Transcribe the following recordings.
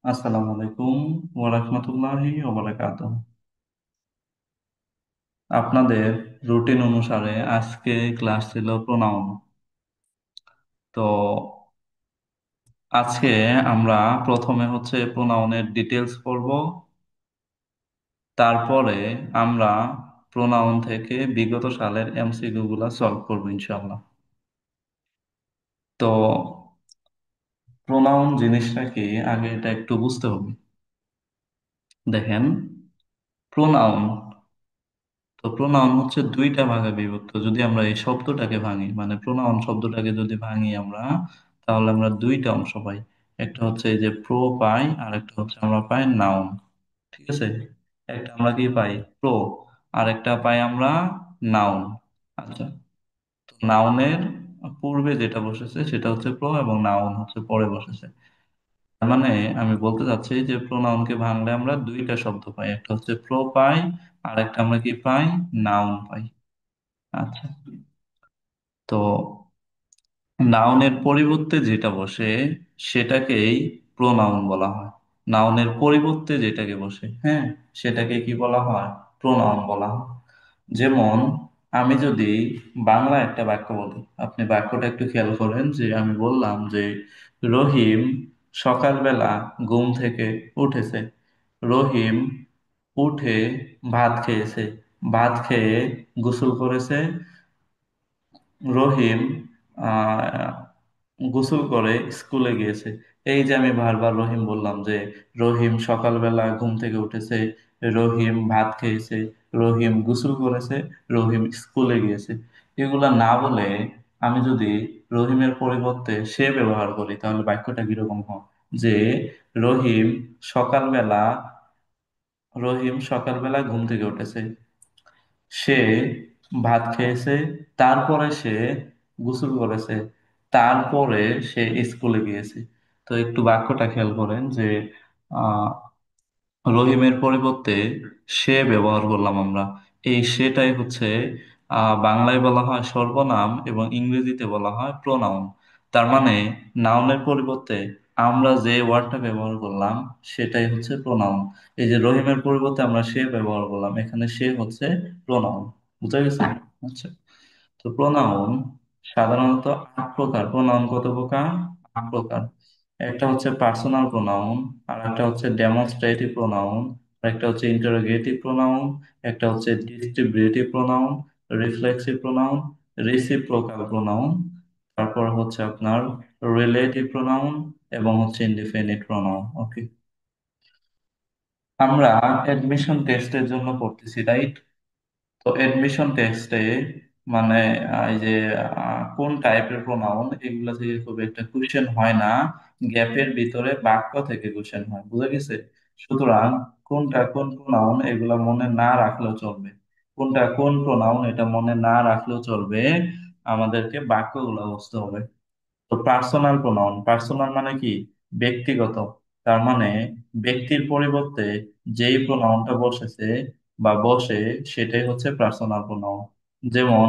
আসসালামু আলাইকুম ওয়া রাহমাতুল্লাহি ওয়া বারাকাতুহু। আপনাদের রুটিন অনুসারে আজকে ক্লাস ছিল প্রোনাউন। তো আজকে আমরা প্রথমে হচ্ছে প্রোনাউনের ডিটেলস পড়ব। তারপরে আমরা প্রোনাউন থেকে বিগত সালের এমসিকিউ গুলা সলভ করবো ইনশাআল্লাহ। তো প্রোনাউন জিনিসটা কি আগে এটা একটু বুঝতে হবে। দেখেন, প্রোনাউন তো প্রোনাউন হচ্ছে দুইটা ভাগে বিভক্ত। যদি আমরা এই শব্দটাকে ভাঙি, মানে প্রোনাউন শব্দটাকে যদি ভাঙি আমরা, তাহলে আমরা দুইটা অংশ পাই। একটা হচ্ছে এই যে প্রো পাই, আর একটা হচ্ছে আমরা পাই নাউন। ঠিক আছে, একটা আমরা কি পাই প্রো, আর একটা পাই আমরা নাউন। আচ্ছা, তো নাউনের পূর্বে যেটা বসেছে সেটা হচ্ছে প্রো, এবং নাউন হচ্ছে পরে বসেছে। তার মানে আমি বলতে চাচ্ছি যে প্রোনাউনকে ভাঙলে আমরা দুইটা শব্দ পাই, একটা হচ্ছে প্রো পাই, আর একটা আমরা কি পাই, নাউন পাই। আচ্ছা, তো নাউনের পরিবর্তে যেটা বসে সেটাকেই প্রোনাউন বলা হয়। নাউনের পরিবর্তে যেটাকে বসে, হ্যাঁ, সেটাকে কি বলা হয়, প্রোনাউন বলা হয়। যেমন আমি যদি বাংলা একটা বাক্য বলি, আপনি বাক্যটা একটু খেয়াল করেন। যে আমি বললাম যে রহিম সকালবেলা ঘুম থেকে উঠেছে। রহিম উঠে ভাত খেয়েছে, ভাত খেয়ে গোসল করেছে। রহিম আহ গোসল করে স্কুলে গিয়েছে। এই যে আমি বারবার রহিম বললাম, যে রহিম সকালবেলা ঘুম থেকে উঠেছে, রহিম ভাত খেয়েছে, রহিম গোসল করেছে, রহিম স্কুলে গিয়েছে। এগুলা না বলে আমি যদি রহিমের পরিবর্তে সে ব্যবহার করি, তাহলে বাক্যটা কিরকম হয়, যে রহিম সকালবেলা রহিম সকালবেলা ঘুম থেকে উঠেছে, সে ভাত খেয়েছে, তারপরে সে গোসল করেছে, তারপরে সে স্কুলে গিয়েছে। তো একটু বাক্যটা খেয়াল করেন যে আহ রহিমের পরিবর্তে সে ব্যবহার করলাম আমরা। এই সেটাই হচ্ছে বাংলায় বলা হয় সর্বনাম, এবং ইংরেজিতে বলা হয় প্রোনাউন। তার মানে নাউনের পরিবর্তে আমরা যে ওয়ার্ডটা ব্যবহার করলাম সেটাই হচ্ছে প্রোনাউন। এই যে রহিমের পরিবর্তে আমরা সে ব্যবহার করলাম, এখানে সে হচ্ছে প্রোনাউন। বুঝা গেছে? আচ্ছা, তো প্রোনাউন সাধারণত 8 প্রকার। প্রোনাউন কত প্রকার? 8 প্রকার। একটা হচ্ছে পার্সোনাল প্রোনাউন, আর একটা হচ্ছে ডেমনস্ট্রেটিভ প্রোনাউন, আর একটা হচ্ছে ইন্টারোগেটিভ প্রোনাউন, একটা হচ্ছে distributive pronoun, reflexive pronoun, reciprocal pronoun, তারপর হচ্ছে আপনার রিলেটিভ প্রোনাউন, এবং হচ্ছে ইনডিফিনিট প্রোনাউন। ওকে, আমরা অ্যাডমিশন টেস্টের জন্য পড়তেছি, রাইট? তো এডমিশন টেক্সটে মানে এই যে কোন টাইপের প্রোনাউন, এগুলা থেকে খুব একটা কোশ্চেন হয় না। গ্যাপের ভিতরে বাক্য থেকে কোশ্চেন হয়, বুঝা গেছে? সুতরাং কোনটা কোন প্রোনাউন এগুলা মনে না রাখলেও চলবে। কোনটা কোন প্রোনাউন এটা মনে না রাখলেও চলবে, আমাদেরকে বাক্যগুলো বুঝতে হবে। তো পার্সোনাল প্রোনাউন, পার্সোনাল মানে কি, ব্যক্তিগত। তার মানে ব্যক্তির পরিবর্তে যেই প্রোনাউনটা বসেছে বা বসে, সেটাই হচ্ছে পার্সোনাল প্রোনাউন। যেমন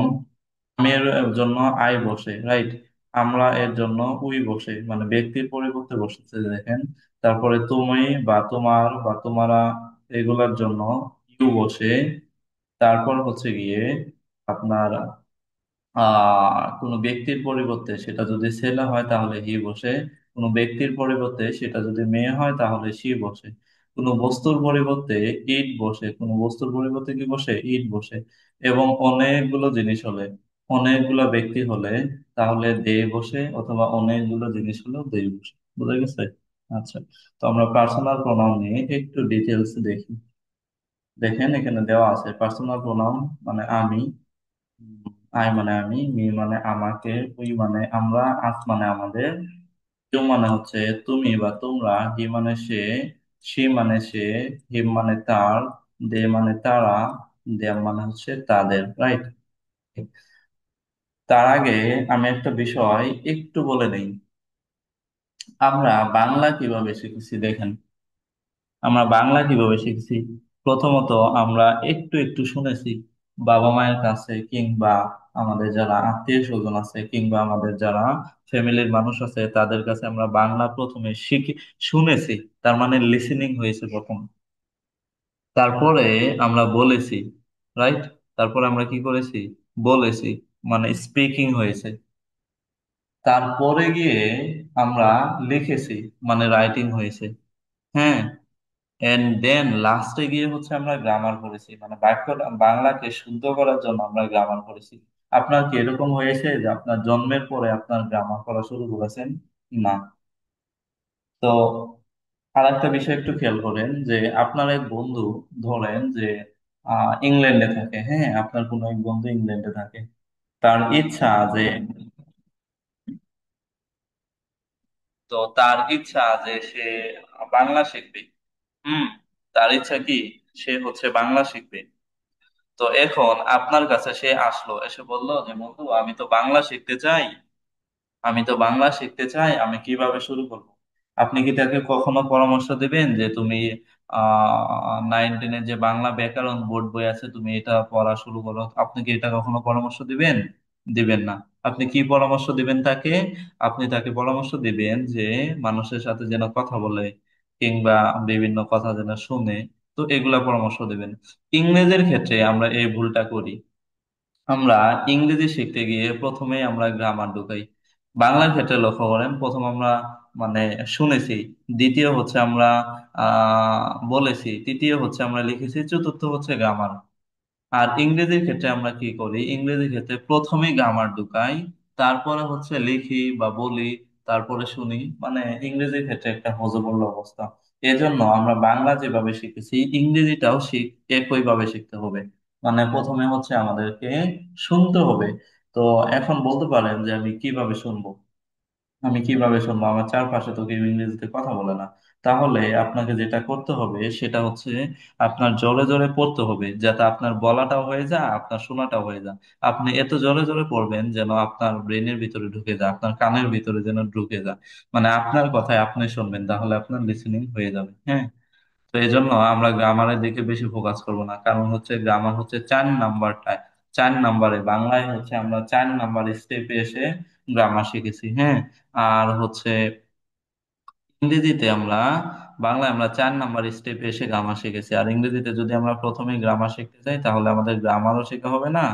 আমি এর জন্য আই বসে, রাইট? আমরা এর জন্য উই বসে, মানে ব্যক্তির পরিবর্তে বসেছে, দেখেন। তারপরে তুমি বা তোমার বা তোমারা, এগুলার জন্য ইউ বসে। তারপর হচ্ছে গিয়ে আপনার কোনো ব্যক্তির পরিবর্তে সেটা যদি ছেলে হয় তাহলে হি বসে। কোনো ব্যক্তির পরিবর্তে সেটা যদি মেয়ে হয় তাহলে সি বসে। কোনো বস্তুর পরিবর্তে ইট বসে, কোনো বস্তুর পরিবর্তে কি বসে, ইট বসে। এবং অনেকগুলো জিনিস হলে, অনেকগুলো ব্যক্তি হলে, তাহলে দে বসে, অথবা অনেকগুলো জিনিস হলেও দে বসে। বুঝা গেছে? আচ্ছা, তো আমরা পার্সোনাল প্রোনাউন নিয়ে একটু ডিটেলস দেখি। দেখেন, এখানে দেওয়া আছে পার্সোনাল প্রোনাউন মানে আমি, আই মানে আমি, মি মানে আমাকে, উই মানে আমরা, আস মানে আমাদের, ইউ মানে হচ্ছে তুমি বা তোমরা, হি মানে সে, সি মানে সে, হিম মানে তার, দে মানে তারা, দেম মানে হচ্ছে তাদের, রাইট? তার আগে আমি একটা বিষয় একটু বলে নেই। আমরা বাংলা কিভাবে শিখেছি, দেখেন। আমরা বাংলা কিভাবে শিখেছি? প্রথমত আমরা একটু একটু শুনেছি বাবা মায়ের কাছে, কিংবা আমাদের যারা আত্মীয় স্বজন আছে কিংবা আমাদের যারা ফ্যামিলির মানুষ আছে তাদের কাছে আমরা বাংলা প্রথমে শিখি, শুনেছি, তার মানে লিসেনিং হয়েছে প্রথম। তারপরে আমরা বলেছি, রাইট? তারপরে আমরা কি করেছি? বলেছি, মানে স্পিকিং হয়েছে। তারপরে গিয়ে আমরা লিখেছি, মানে রাইটিং হয়েছে। হ্যাঁ, এন্ড দেন লাস্টে গিয়ে হচ্ছে আমরা গ্রামার পড়েছি, মানে বাক্যটা বাংলাকে শুদ্ধ করার জন্য আমরা গ্রামার পড়েছি। আপনার কি এরকম হয়েছে যে আপনার জন্মের পরে আপনার গ্রামার পড়া শুরু করেছেন? না। তো আর একটা বিষয় একটু খেয়াল করেন যে আপনার এক বন্ধু, ধরেন যে ইংল্যান্ডে থাকে, হ্যাঁ, আপনার কোনো এক বন্ধু ইংল্যান্ডে থাকে। তার ইচ্ছা যে, তার ইচ্ছা যে সে বাংলা শিখবে। হুম। তার ইচ্ছা কি? সে হচ্ছে বাংলা শিখবে। তো এখন আপনার কাছে সে আসলো, এসে বলল যে বন্ধু আমি তো বাংলা শিখতে চাই, আমি কিভাবে শুরু করব? আপনি কি তাকে কখনো পরামর্শ দিবেন যে তুমি 9-10 যে বাংলা ব্যাকরণ বোর্ড বই আছে তুমি এটা পড়া শুরু করো? আপনি কি এটা কখনো পরামর্শ দিবেন? দিবেন না। আপনি কি পরামর্শ দিবেন তাকে? আপনি তাকে পরামর্শ দিবেন যে মানুষের সাথে যেন কথা বলে কিংবা বিভিন্ন কথা যেন শুনে, তো এগুলা পরামর্শ দিবেন। ইংরেজের ক্ষেত্রে আমরা এই ভুলটা করি। আমরা ইংরেজি শিখতে গিয়ে প্রথমেই আমরা গ্রামার ঢুকাই। বাংলার ক্ষেত্রে লক্ষ্য করেন, প্রথম আমরা মানে শুনেছি, দ্বিতীয় হচ্ছে আমরা বলেছি, তৃতীয় হচ্ছে আমরা লিখেছি, চতুর্থ হচ্ছে গ্রামার। আর ইংরেজির ক্ষেত্রে আমরা কি করি? ইংরেজির ক্ষেত্রে প্রথমেই গ্রামার ঢুকাই, তারপরে হচ্ছে লিখি বা বলি, তারপরে শুনি। মানে ইংরেজির ক্ষেত্রে একটা হযবল অবস্থা। এজন্য আমরা বাংলা যেভাবে শিখেছি ইংরেজিটাও একইভাবে শিখতে হবে। মানে প্রথমে হচ্ছে আমাদেরকে শুনতে হবে। তো এখন বলতে পারেন যে আমি কিভাবে শুনবো? আমার চারপাশে তো কেউ ইংরেজিতে কথা বলে না। তাহলে আপনাকে যেটা করতে হবে সেটা হচ্ছে আপনার জোরে জোরে পড়তে হবে, যাতে আপনার বলাটাও হয়ে যায় আপনার শোনাটাও হয়ে যায়। আপনি এত জোরে জোরে পড়বেন যেন আপনার ব্রেনের ভিতরে ঢুকে যায়, আপনার কানের ভিতরে যেন ঢুকে যায়। মানে আপনার কথায় আপনি শুনবেন, তাহলে আপনার লিসেনিং হয়ে যাবে। হ্যাঁ। তো এই জন্য আমরা গ্রামারের দিকে বেশি ফোকাস করব না, কারণ হচ্ছে গ্রামার হচ্ছে 4 নাম্বারটায়, 4 নাম্বারে বাংলায় হচ্ছে আমরা 4 নাম্বার স্টেপে এসে গ্রামার শিখেছি। হ্যাঁ। আর হচ্ছে ইংরেজিতে আমরা, বাংলায় আমরা 4 নাম্বার স্টেপে এসে গ্রামার শিখেছি। আর ইংরেজিতে যদি আমরা প্রথমে গ্রামার শিখতে চাই তাহলে আমাদের গ্রামারও শেখা হবে না,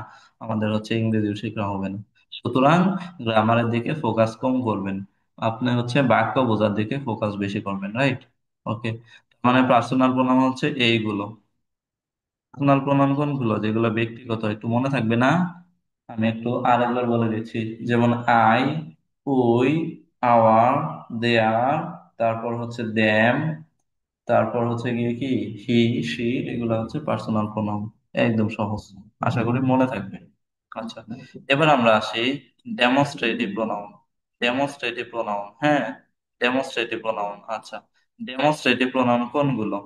আমাদের হচ্ছে ইংরেজিও শেখা হবে না। সুতরাং গ্রামারের দিকে ফোকাস কম করবেন, আপনি হচ্ছে বাক্য বোঝার দিকে ফোকাস বেশি করবেন, রাইট? ওকে। মানে পার্সোনাল প্রোনাউন হচ্ছে এইগুলো। পার্সোনাল প্রোনাউন কোনগুলো? যেগুলো ব্যক্তিগত, একটু মনে থাকবে না? আমি একটু আরেকবার বলে দিচ্ছি। যেমন আই, উই, আওয়ার, দেয়ার, তারপর হচ্ছে দেম, তারপর হচ্ছে গিয়ে কি হি, সি, এগুলা হচ্ছে পার্সোনাল প্রোনাউন। একদম সহজ, আশা করি মনে থাকবে। আচ্ছা, এবার আমরা আসি ডেমনস্ট্রেটিভ প্রোনাউন। ডেমনস্ট্রেটিভ প্রোনাউন, হ্যাঁ, ডেমনস্ট্রেটিভ প্রোনাউন। আচ্ছা, ডেমনস্ট্রেটিভ প্রোনাউন কোনগুলো?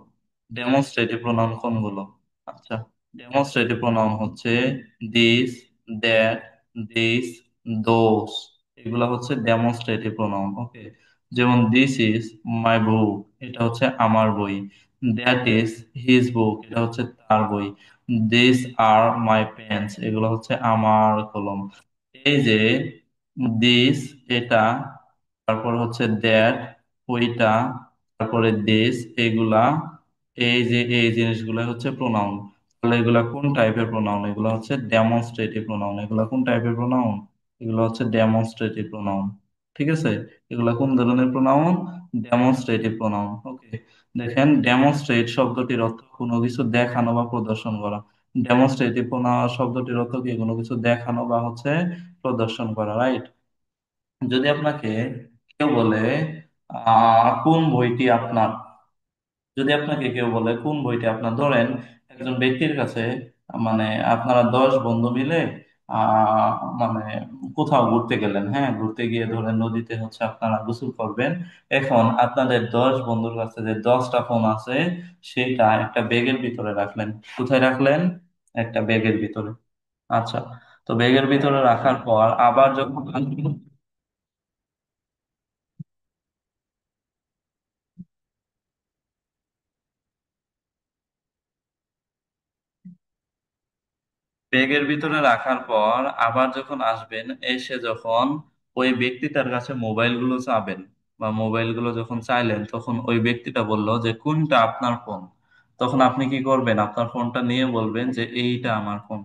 ডেমনস্ট্রেটিভ প্রোনাউন কোনগুলো? আচ্ছা, ডেমনস্ট্রেটিভ প্রোনাউন হচ্ছে দিস, দ্যাট, দিস, দোস, এগুলা হচ্ছে ডেমনস্ট্রেটিভ প্রোনাউন। ওকে। যেমন দিস ইজ মাই বুক, এটা হচ্ছে আমার বই। দ্যাট ইজ হিজ বুক, এটা হচ্ছে তার বই। দিস আর মাই পেন্স, এগুলো হচ্ছে আমার কলম। এই যে দিস, এটা, তারপর হচ্ছে দ্যাট, ওইটা, তারপরে দিস, এগুলা, এই যে এই জিনিসগুলো হচ্ছে প্রোনাউন। তাহলে এগুলা কোন টাইপের প্রোনাউন? এগুলো হচ্ছে ডেমনস্ট্রেটিভ প্রোনাউন। এগুলা কোন টাইপের প্রোনাউন? এগুলো হচ্ছে ডেমনস্ট্রেটিভ প্রোনাউন। ঠিক আছে? এগুলা কোন ধরনের প্রোনাউন? Demonstrative pronoun. ওকে। দেখেন, ডেমনস্ট্রেট শব্দটির অর্থ কোনো কিছু দেখানো বা প্রদর্শন করা। ডেমনস্ট্রেটিভ শব্দটির অর্থ কি? কোনো কিছু দেখানো বা হচ্ছে প্রদর্শন করা, রাইট? যদি আপনাকে কেউ বলে কোন বইটি আপনার, যদি আপনাকে কেউ বলে কোন বইটি আপনার, ধরেন একজন ব্যক্তির কাছে, মানে আপনারা 10 বন্ধু মিলে আহ মানে কোথাও ঘুরতে গেলেন, হ্যাঁ, ঘুরতে গিয়ে ধরেন নদীতে হচ্ছে আপনারা গোসল করবেন। এখন আপনাদের 10 বন্ধুর কাছে যে 10টা ফোন আছে সেটা একটা ব্যাগের ভিতরে রাখলেন। কোথায় রাখলেন? একটা ব্যাগের ভিতরে। আচ্ছা, তো ব্যাগের ভিতরে রাখার পর আবার যখন ব্যাগের ভিতরে রাখার পর আবার যখন আসবেন, এসে যখন ওই ব্যক্তিটার কাছে মোবাইল গুলো চাবেন বা মোবাইল গুলো যখন চাইলেন, তখন ওই ব্যক্তিটা বলল যে কোনটা আপনার ফোন। তখন আপনি কি করবেন? আপনার ফোনটা নিয়ে বলবেন যে এইটা আমার ফোন।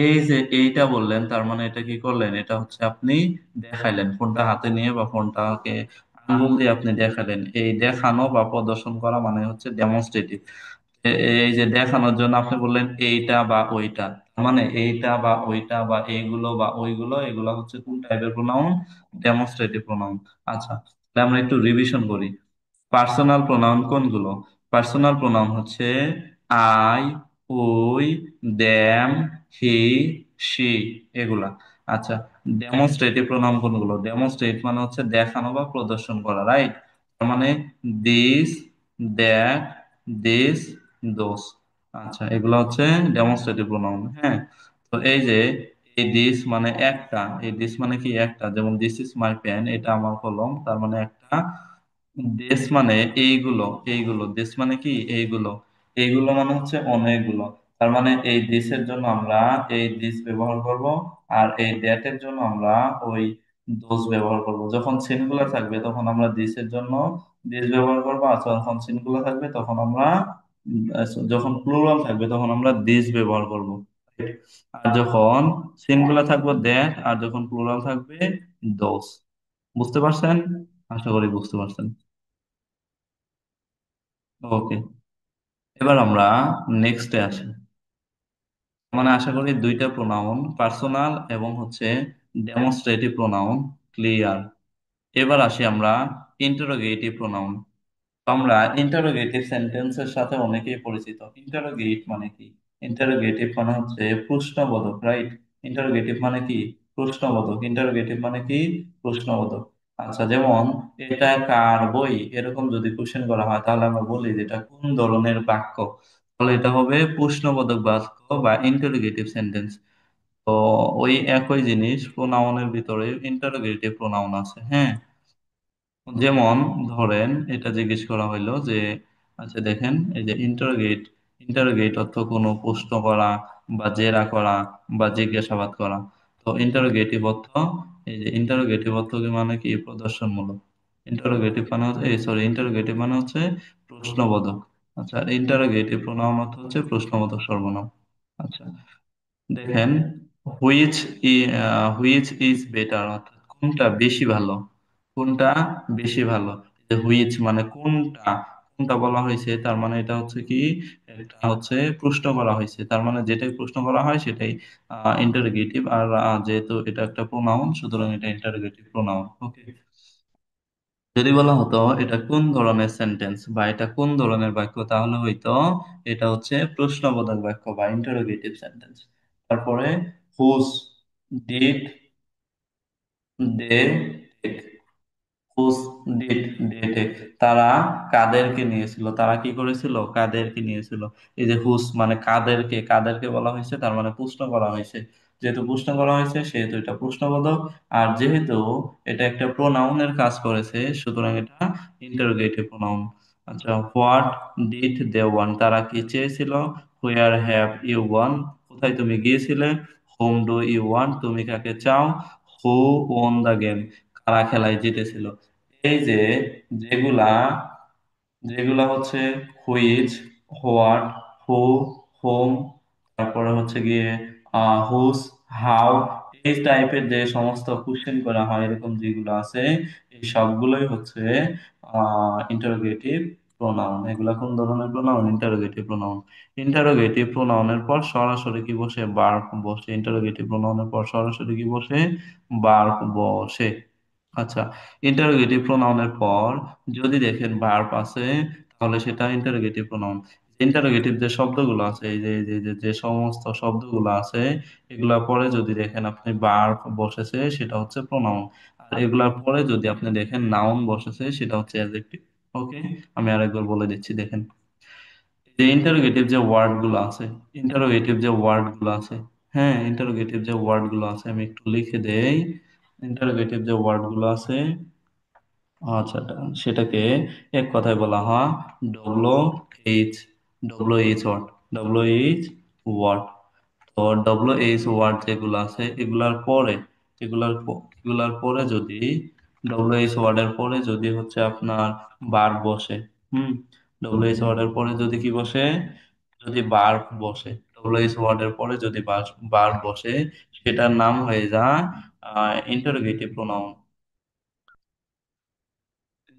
এই যে এইটা বললেন, তার মানে এটা কি করলেন? এটা হচ্ছে আপনি দেখাইলেন ফোনটা হাতে নিয়ে, বা ফোনটাকে আঙ্গুল দিয়ে আপনি দেখালেন। এই দেখানো বা প্রদর্শন করা মানে হচ্ছে ডেমনস্ট্রেটিভ। এই যে দেখানোর জন্য আপনি বললেন এইটা বা ওইটা, তার মানে এইটা বা ওইটা বা এইগুলো বা ওইগুলো, এগুলো হচ্ছে কোন টাইপের প্রোনাউন? Demonstrative pronoun. আচ্ছা, তাহলে আমরা একটু রিভিশন করি। পার্সোনাল প্রোনাউন কোনগুলো? পার্সোনাল প্রোনাউন হচ্ছে I, we, them, he, she, এগুলা। আচ্ছা, ডেমনস্ট্রেটিভ প্রোনাউন কোনগুলো? ডেমনস্ট্রেট মানে হচ্ছে দেখানো বা প্রদর্শন করা, রাইট? তার মানে দিস, দ্যাট, দিস, দোস। আচ্ছা, এগুলো হচ্ছে ডেমনস্ট্রেটিভ প্রোনাউন। হ্যাঁ, তো এই যে এই দিস মানে একটা, এই দিস মানে কি একটা, যেমন দিস ইজ মাই পেন, এটা আমার কলম, তার মানে একটা। দেশ মানে এইগুলো, এইগুলো দেশ মানে কি এইগুলো, এইগুলো মানে হচ্ছে অনেকগুলো। তার মানে এই দেশের জন্য আমরা এই দিস ব্যবহার করব, আর এই ডেটের জন্য আমরা ওই দোষ ব্যবহার করব। যখন সিনগুলার থাকবে তখন আমরা দিসের জন্য দিস ব্যবহার করবো, আর যখন সিনগুলার থাকবে তখন আমরা যখন প্লুরাল থাকবে তখন আমরা দিস ব্যবহার করব। আর যখন সিনগুলার থাকবে দ্যাট, আর যখন প্লুরাল থাকবে দোষ। বুঝতে পারছেন? আশা করি বুঝতে পারছেন। ওকে, এবার আমরা নেক্সটে আসি। মানে আশা করি দুইটা প্রোনাউন, পার্সোনাল এবং হচ্ছে ডেমনস্ট্রেটিভ প্রোনাউন, ক্লিয়ার। এবার আসি আমরা ইন্টারোগেটিভ প্রোনাউন। আমরা ইন্টারোগেটিভ সেন্টেন্সের সাথে অনেকেই পরিচিত। ইন্টারোগেট মানে কি? ইন্টারোগেটিভ মানে হচ্ছে প্রশ্নবোধক, রাইট? ইন্টারোগেটিভ মানে কি? প্রশ্নবোধক। ইন্টারোগেটিভ মানে কি? প্রশ্নবোধক। আচ্ছা, যেমন এটা কার বই, এরকম যদি কোশ্চেন করা হয় তাহলে আমরা বলি যে এটা কোন ধরনের বাক্য, তাহলে এটা হবে প্রশ্নবোধক বাক্য বা ইন্টারোগেটিভ সেন্টেন্স। তো ওই একই জিনিস প্রোনাউনের ভিতরে ইন্টারোগেটিভ প্রোনাউন আছে। হ্যাঁ, যেমন ধরেন এটা জিজ্ঞেস করা হইলো যে, আচ্ছা দেখেন, এই যে ইন্টারোগেট, ইন্টারোগেট অর্থ কোনো প্রশ্ন করা বা জেরা করা বা জিজ্ঞাসাবাদ করা। তো ইন্টারোগেটিভ অর্থ, এই যে ইন্টারোগেটিভ অর্থ কি মানে কি? প্রদর্শনমূলক। ইন্টারোগেটিভ মানে হচ্ছে, এই সরি, ইন্টারোগেটিভ মানে হচ্ছে প্রশ্নবোধক। আচ্ছা, ইন্টারোগেটিভ প্রোনাউন অর্থ হচ্ছে প্রশ্নবোধক সর্বনাম। আচ্ছা, দেখেন, হুইচ হুইচ ইজ বেটার, অর্থাৎ কোনটা বেশি ভালো, কোনটা বেশি ভালো। যে হুইচ মানে কোনটা, কোনটা বলা হয়েছে, তার মানে এটা হচ্ছে কি, এটা হচ্ছে প্রশ্ন করা হয়েছে, তার মানে যেটাই প্রশ্ন করা হয় সেটাই ইন্টারোগেটিভ। আর যেহেতু এটা একটা প্রোনাউন, সুতরাং এটা ইন্টারোগেটিভ প্রোনাউন। ওকে, যদি বলা হতো এটা কোন ধরনের সেন্টেন্স বা এটা কোন ধরনের বাক্য, তাহলে হয়তো এটা হচ্ছে প্রশ্নবোধক বাক্য বা ইন্টারোগেটিভ সেন্টেন্স। তারপরে whose did they take, whose did they take, তারা কাদেরকে নিয়েছিল, তারা কি করেছিল, কাদেরকে নিয়েছিল। এই যে হুজ মানে কাদেরকে, কাদেরকে বলা হয়েছে, তার মানে প্রশ্ন করা হয়েছে। যেহেতু প্রশ্ন করা হয়েছে সেহেতু এটা প্রশ্নবোধক। আর যেহেতু এটা একটা প্রোনাউনের কাজ করেছে, সুতরাং এটা ইন্টারোগেটিভ প্রোনাউন। আচ্ছা, হোয়াট ডিড দে ওয়ান্ট, তারা কি চেয়েছিল। হোয়ার হ্যাভ ইউ ওয়ান, কোথায় তুমি গিয়েছিলে। হোম ডু ইউ ওয়ান্ট, তুমি কাকে চাও। হু ওন দা গেম, কারা খেলায় জিতেছিল। এই যে যেগুলা, যেগুলা হচ্ছে হুইচ, হোয়াট, হু, হোম, তারপরে হচ্ছে গিয়ে হুস, হাউ, এই টাইপের যে সমস্ত কোশ্চেন করা হয় এরকম যেগুলো আছে, এই সবগুলোই হচ্ছে ইন্টারোগেটিভ প্রোনাউন। এগুলা কোন ধরনের প্রোনাউন? Interrogative pronoun. ইন্টারোগেটিভ প্রোনাউনের পর সরাসরি কি বসে? ভার্ব বসে। ইন্টারোগেটিভ প্রোনাউনের পর সরাসরি কি বসে? ভার্ব বসে। আচ্ছা, ইন্টারোগেটিভ প্রোনাউনের পর যদি দেখেন ভার্ব আছে, তাহলে সেটা ইন্টারোগেটিভ প্রোনাউন। ইন্টারোগেটিভ যে শব্দগুলো আছে, এই যে যে সমস্ত শব্দগুলো আছে, এগুলা পরে যদি দেখেন আপনি ভার্ব বসেছে, সেটা হচ্ছে প্রোনাউন। আর এগুলার পরে যদি আপনি দেখেন নাউন বসেছে, সেটা হচ্ছে অ্যাডজেক্টিভ। ওকে, আমি আরেকবার বলে দিচ্ছি, দেখেন যে ইন্টারোগেটিভ যে ওয়ার্ড গুলো আছে, ইন্টারোগেটিভ যে ওয়ার্ড গুলো আছে, হ্যাঁ, ইন্টারোগেটিভ যে ওয়ার্ড গুলো আছে আমি একটু লিখে দেই। ইন্টারোগেটিভ যে ওয়ার্ড গুলো আছে, আচ্ছা, সেটাকে এক কথায় বলা হয় W H, W H word, W H word. তো WH ওয়ার্ড যেগুলো আছে এগুলার পরে, এগুলার পরে যদি WH ওয়ার্ডের পরে যদি হচ্ছে আপনার বার বসে, হুম, WH ওয়ার্ডের পরে যদি কি বসে, যদি বার বসে, WH ওয়ার্ডের পরে যদি বার বসে, সেটার নাম হয়ে যায় ইন্টারোগেটিভ প্রোনাউন।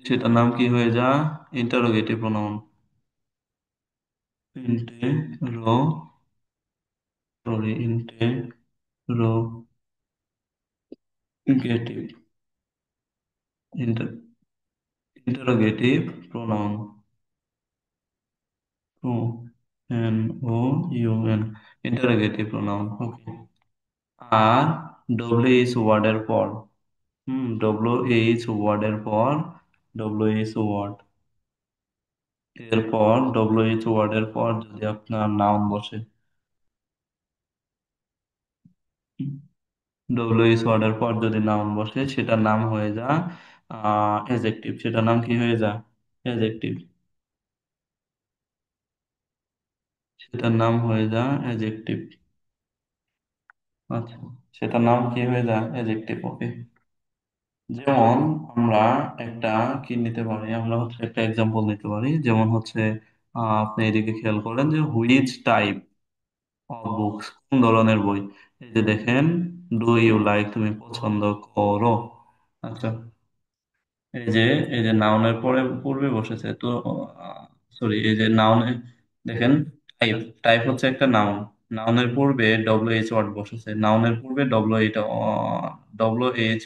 সেটার নাম কি হয়ে যায়? Interrogative pronoun. Interrogative, sorry, interrogative pronoun. ও, NOUN, ইন্টারোগেটিভ প্রোনাউন, ওকে। আর WH ওয়ার্ডের পর, WH ওয়ার্ডের পর, WH ওয়ার্ড এরপর, WH ওয়ার্ডের পর যদি আপনার নাউন বসে, WH ওয়ার্ডের পর যদি নাউন বসে, সেটার নাম হয়ে যায় এজেক্টিভ। সেটার নাম কি হয়ে যায়? এজেক্টিভ। সেটার নাম হয়ে যায় এজেক্টিভ। আচ্ছা, সেটার নাম কি হয়ে যায়? এজেক্টিভ, ওকে। যেমন আমরা একটা কি নিতে পারি, আমরা হচ্ছে একটা এক্সাম্পল নিতে পারি, যেমন হচ্ছে আপনি এদিকে খেয়াল করেন যে হুইচ টাইপ অফ বুকস, কোন ধরনের বই। এই যে দেখেন, ডু ইউ লাইক, তুমি পছন্দ করো। আচ্ছা, এই যে, এই যে নাউনের পরে পূর্বে বসেছে তো, সরি, এই যে নাউনে দেখেন, টাইপ, টাইপ হচ্ছে একটা নাউন, নাউনের পূর্বে WH ওয়ার্ড বসেছে, নাউনের পূর্বে WH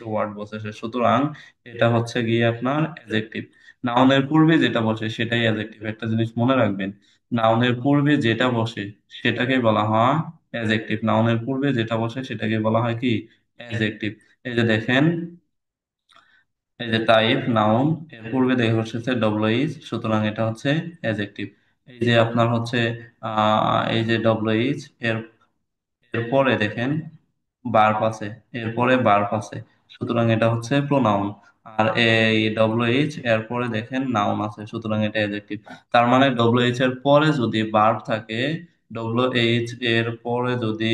ওয়ার্ড বসেছে, সুতরাং এটা হচ্ছে গিয়ে আপনার অ্যাডজেক্টিভ। নাউনের পূর্বে যেটা বসে সেটাই অ্যাডজেক্টিভ। একটা জিনিস মনে রাখবেন, নাউনের পূর্বে যেটা বসে সেটাকে বলা হয় অ্যাডজেক্টিভ। নাউনের পূর্বে যেটা বসে সেটাকে বলা হয় কি? অ্যাডজেক্টিভ। এই যে দেখেন, এই যে টাইপ নাউন, এর পূর্বে দেখে বসেছে WH, সুতরাং এটা হচ্ছে অ্যাডজেক্টিভ। এই যে আপনার হচ্ছে এই যে WH, এর এরপরে দেখেন ভার্ব আছে, এরপরে ভার্ব আছে, সুতরাং এটা হচ্ছে প্রোনাউন। আর এই WH এরপরে দেখেন নাউন আছে, সুতরাং এটা অ্যাডজেক্টিভ। তার মানে WH এর পরে যদি ভার্ব থাকে, WH এর পরে যদি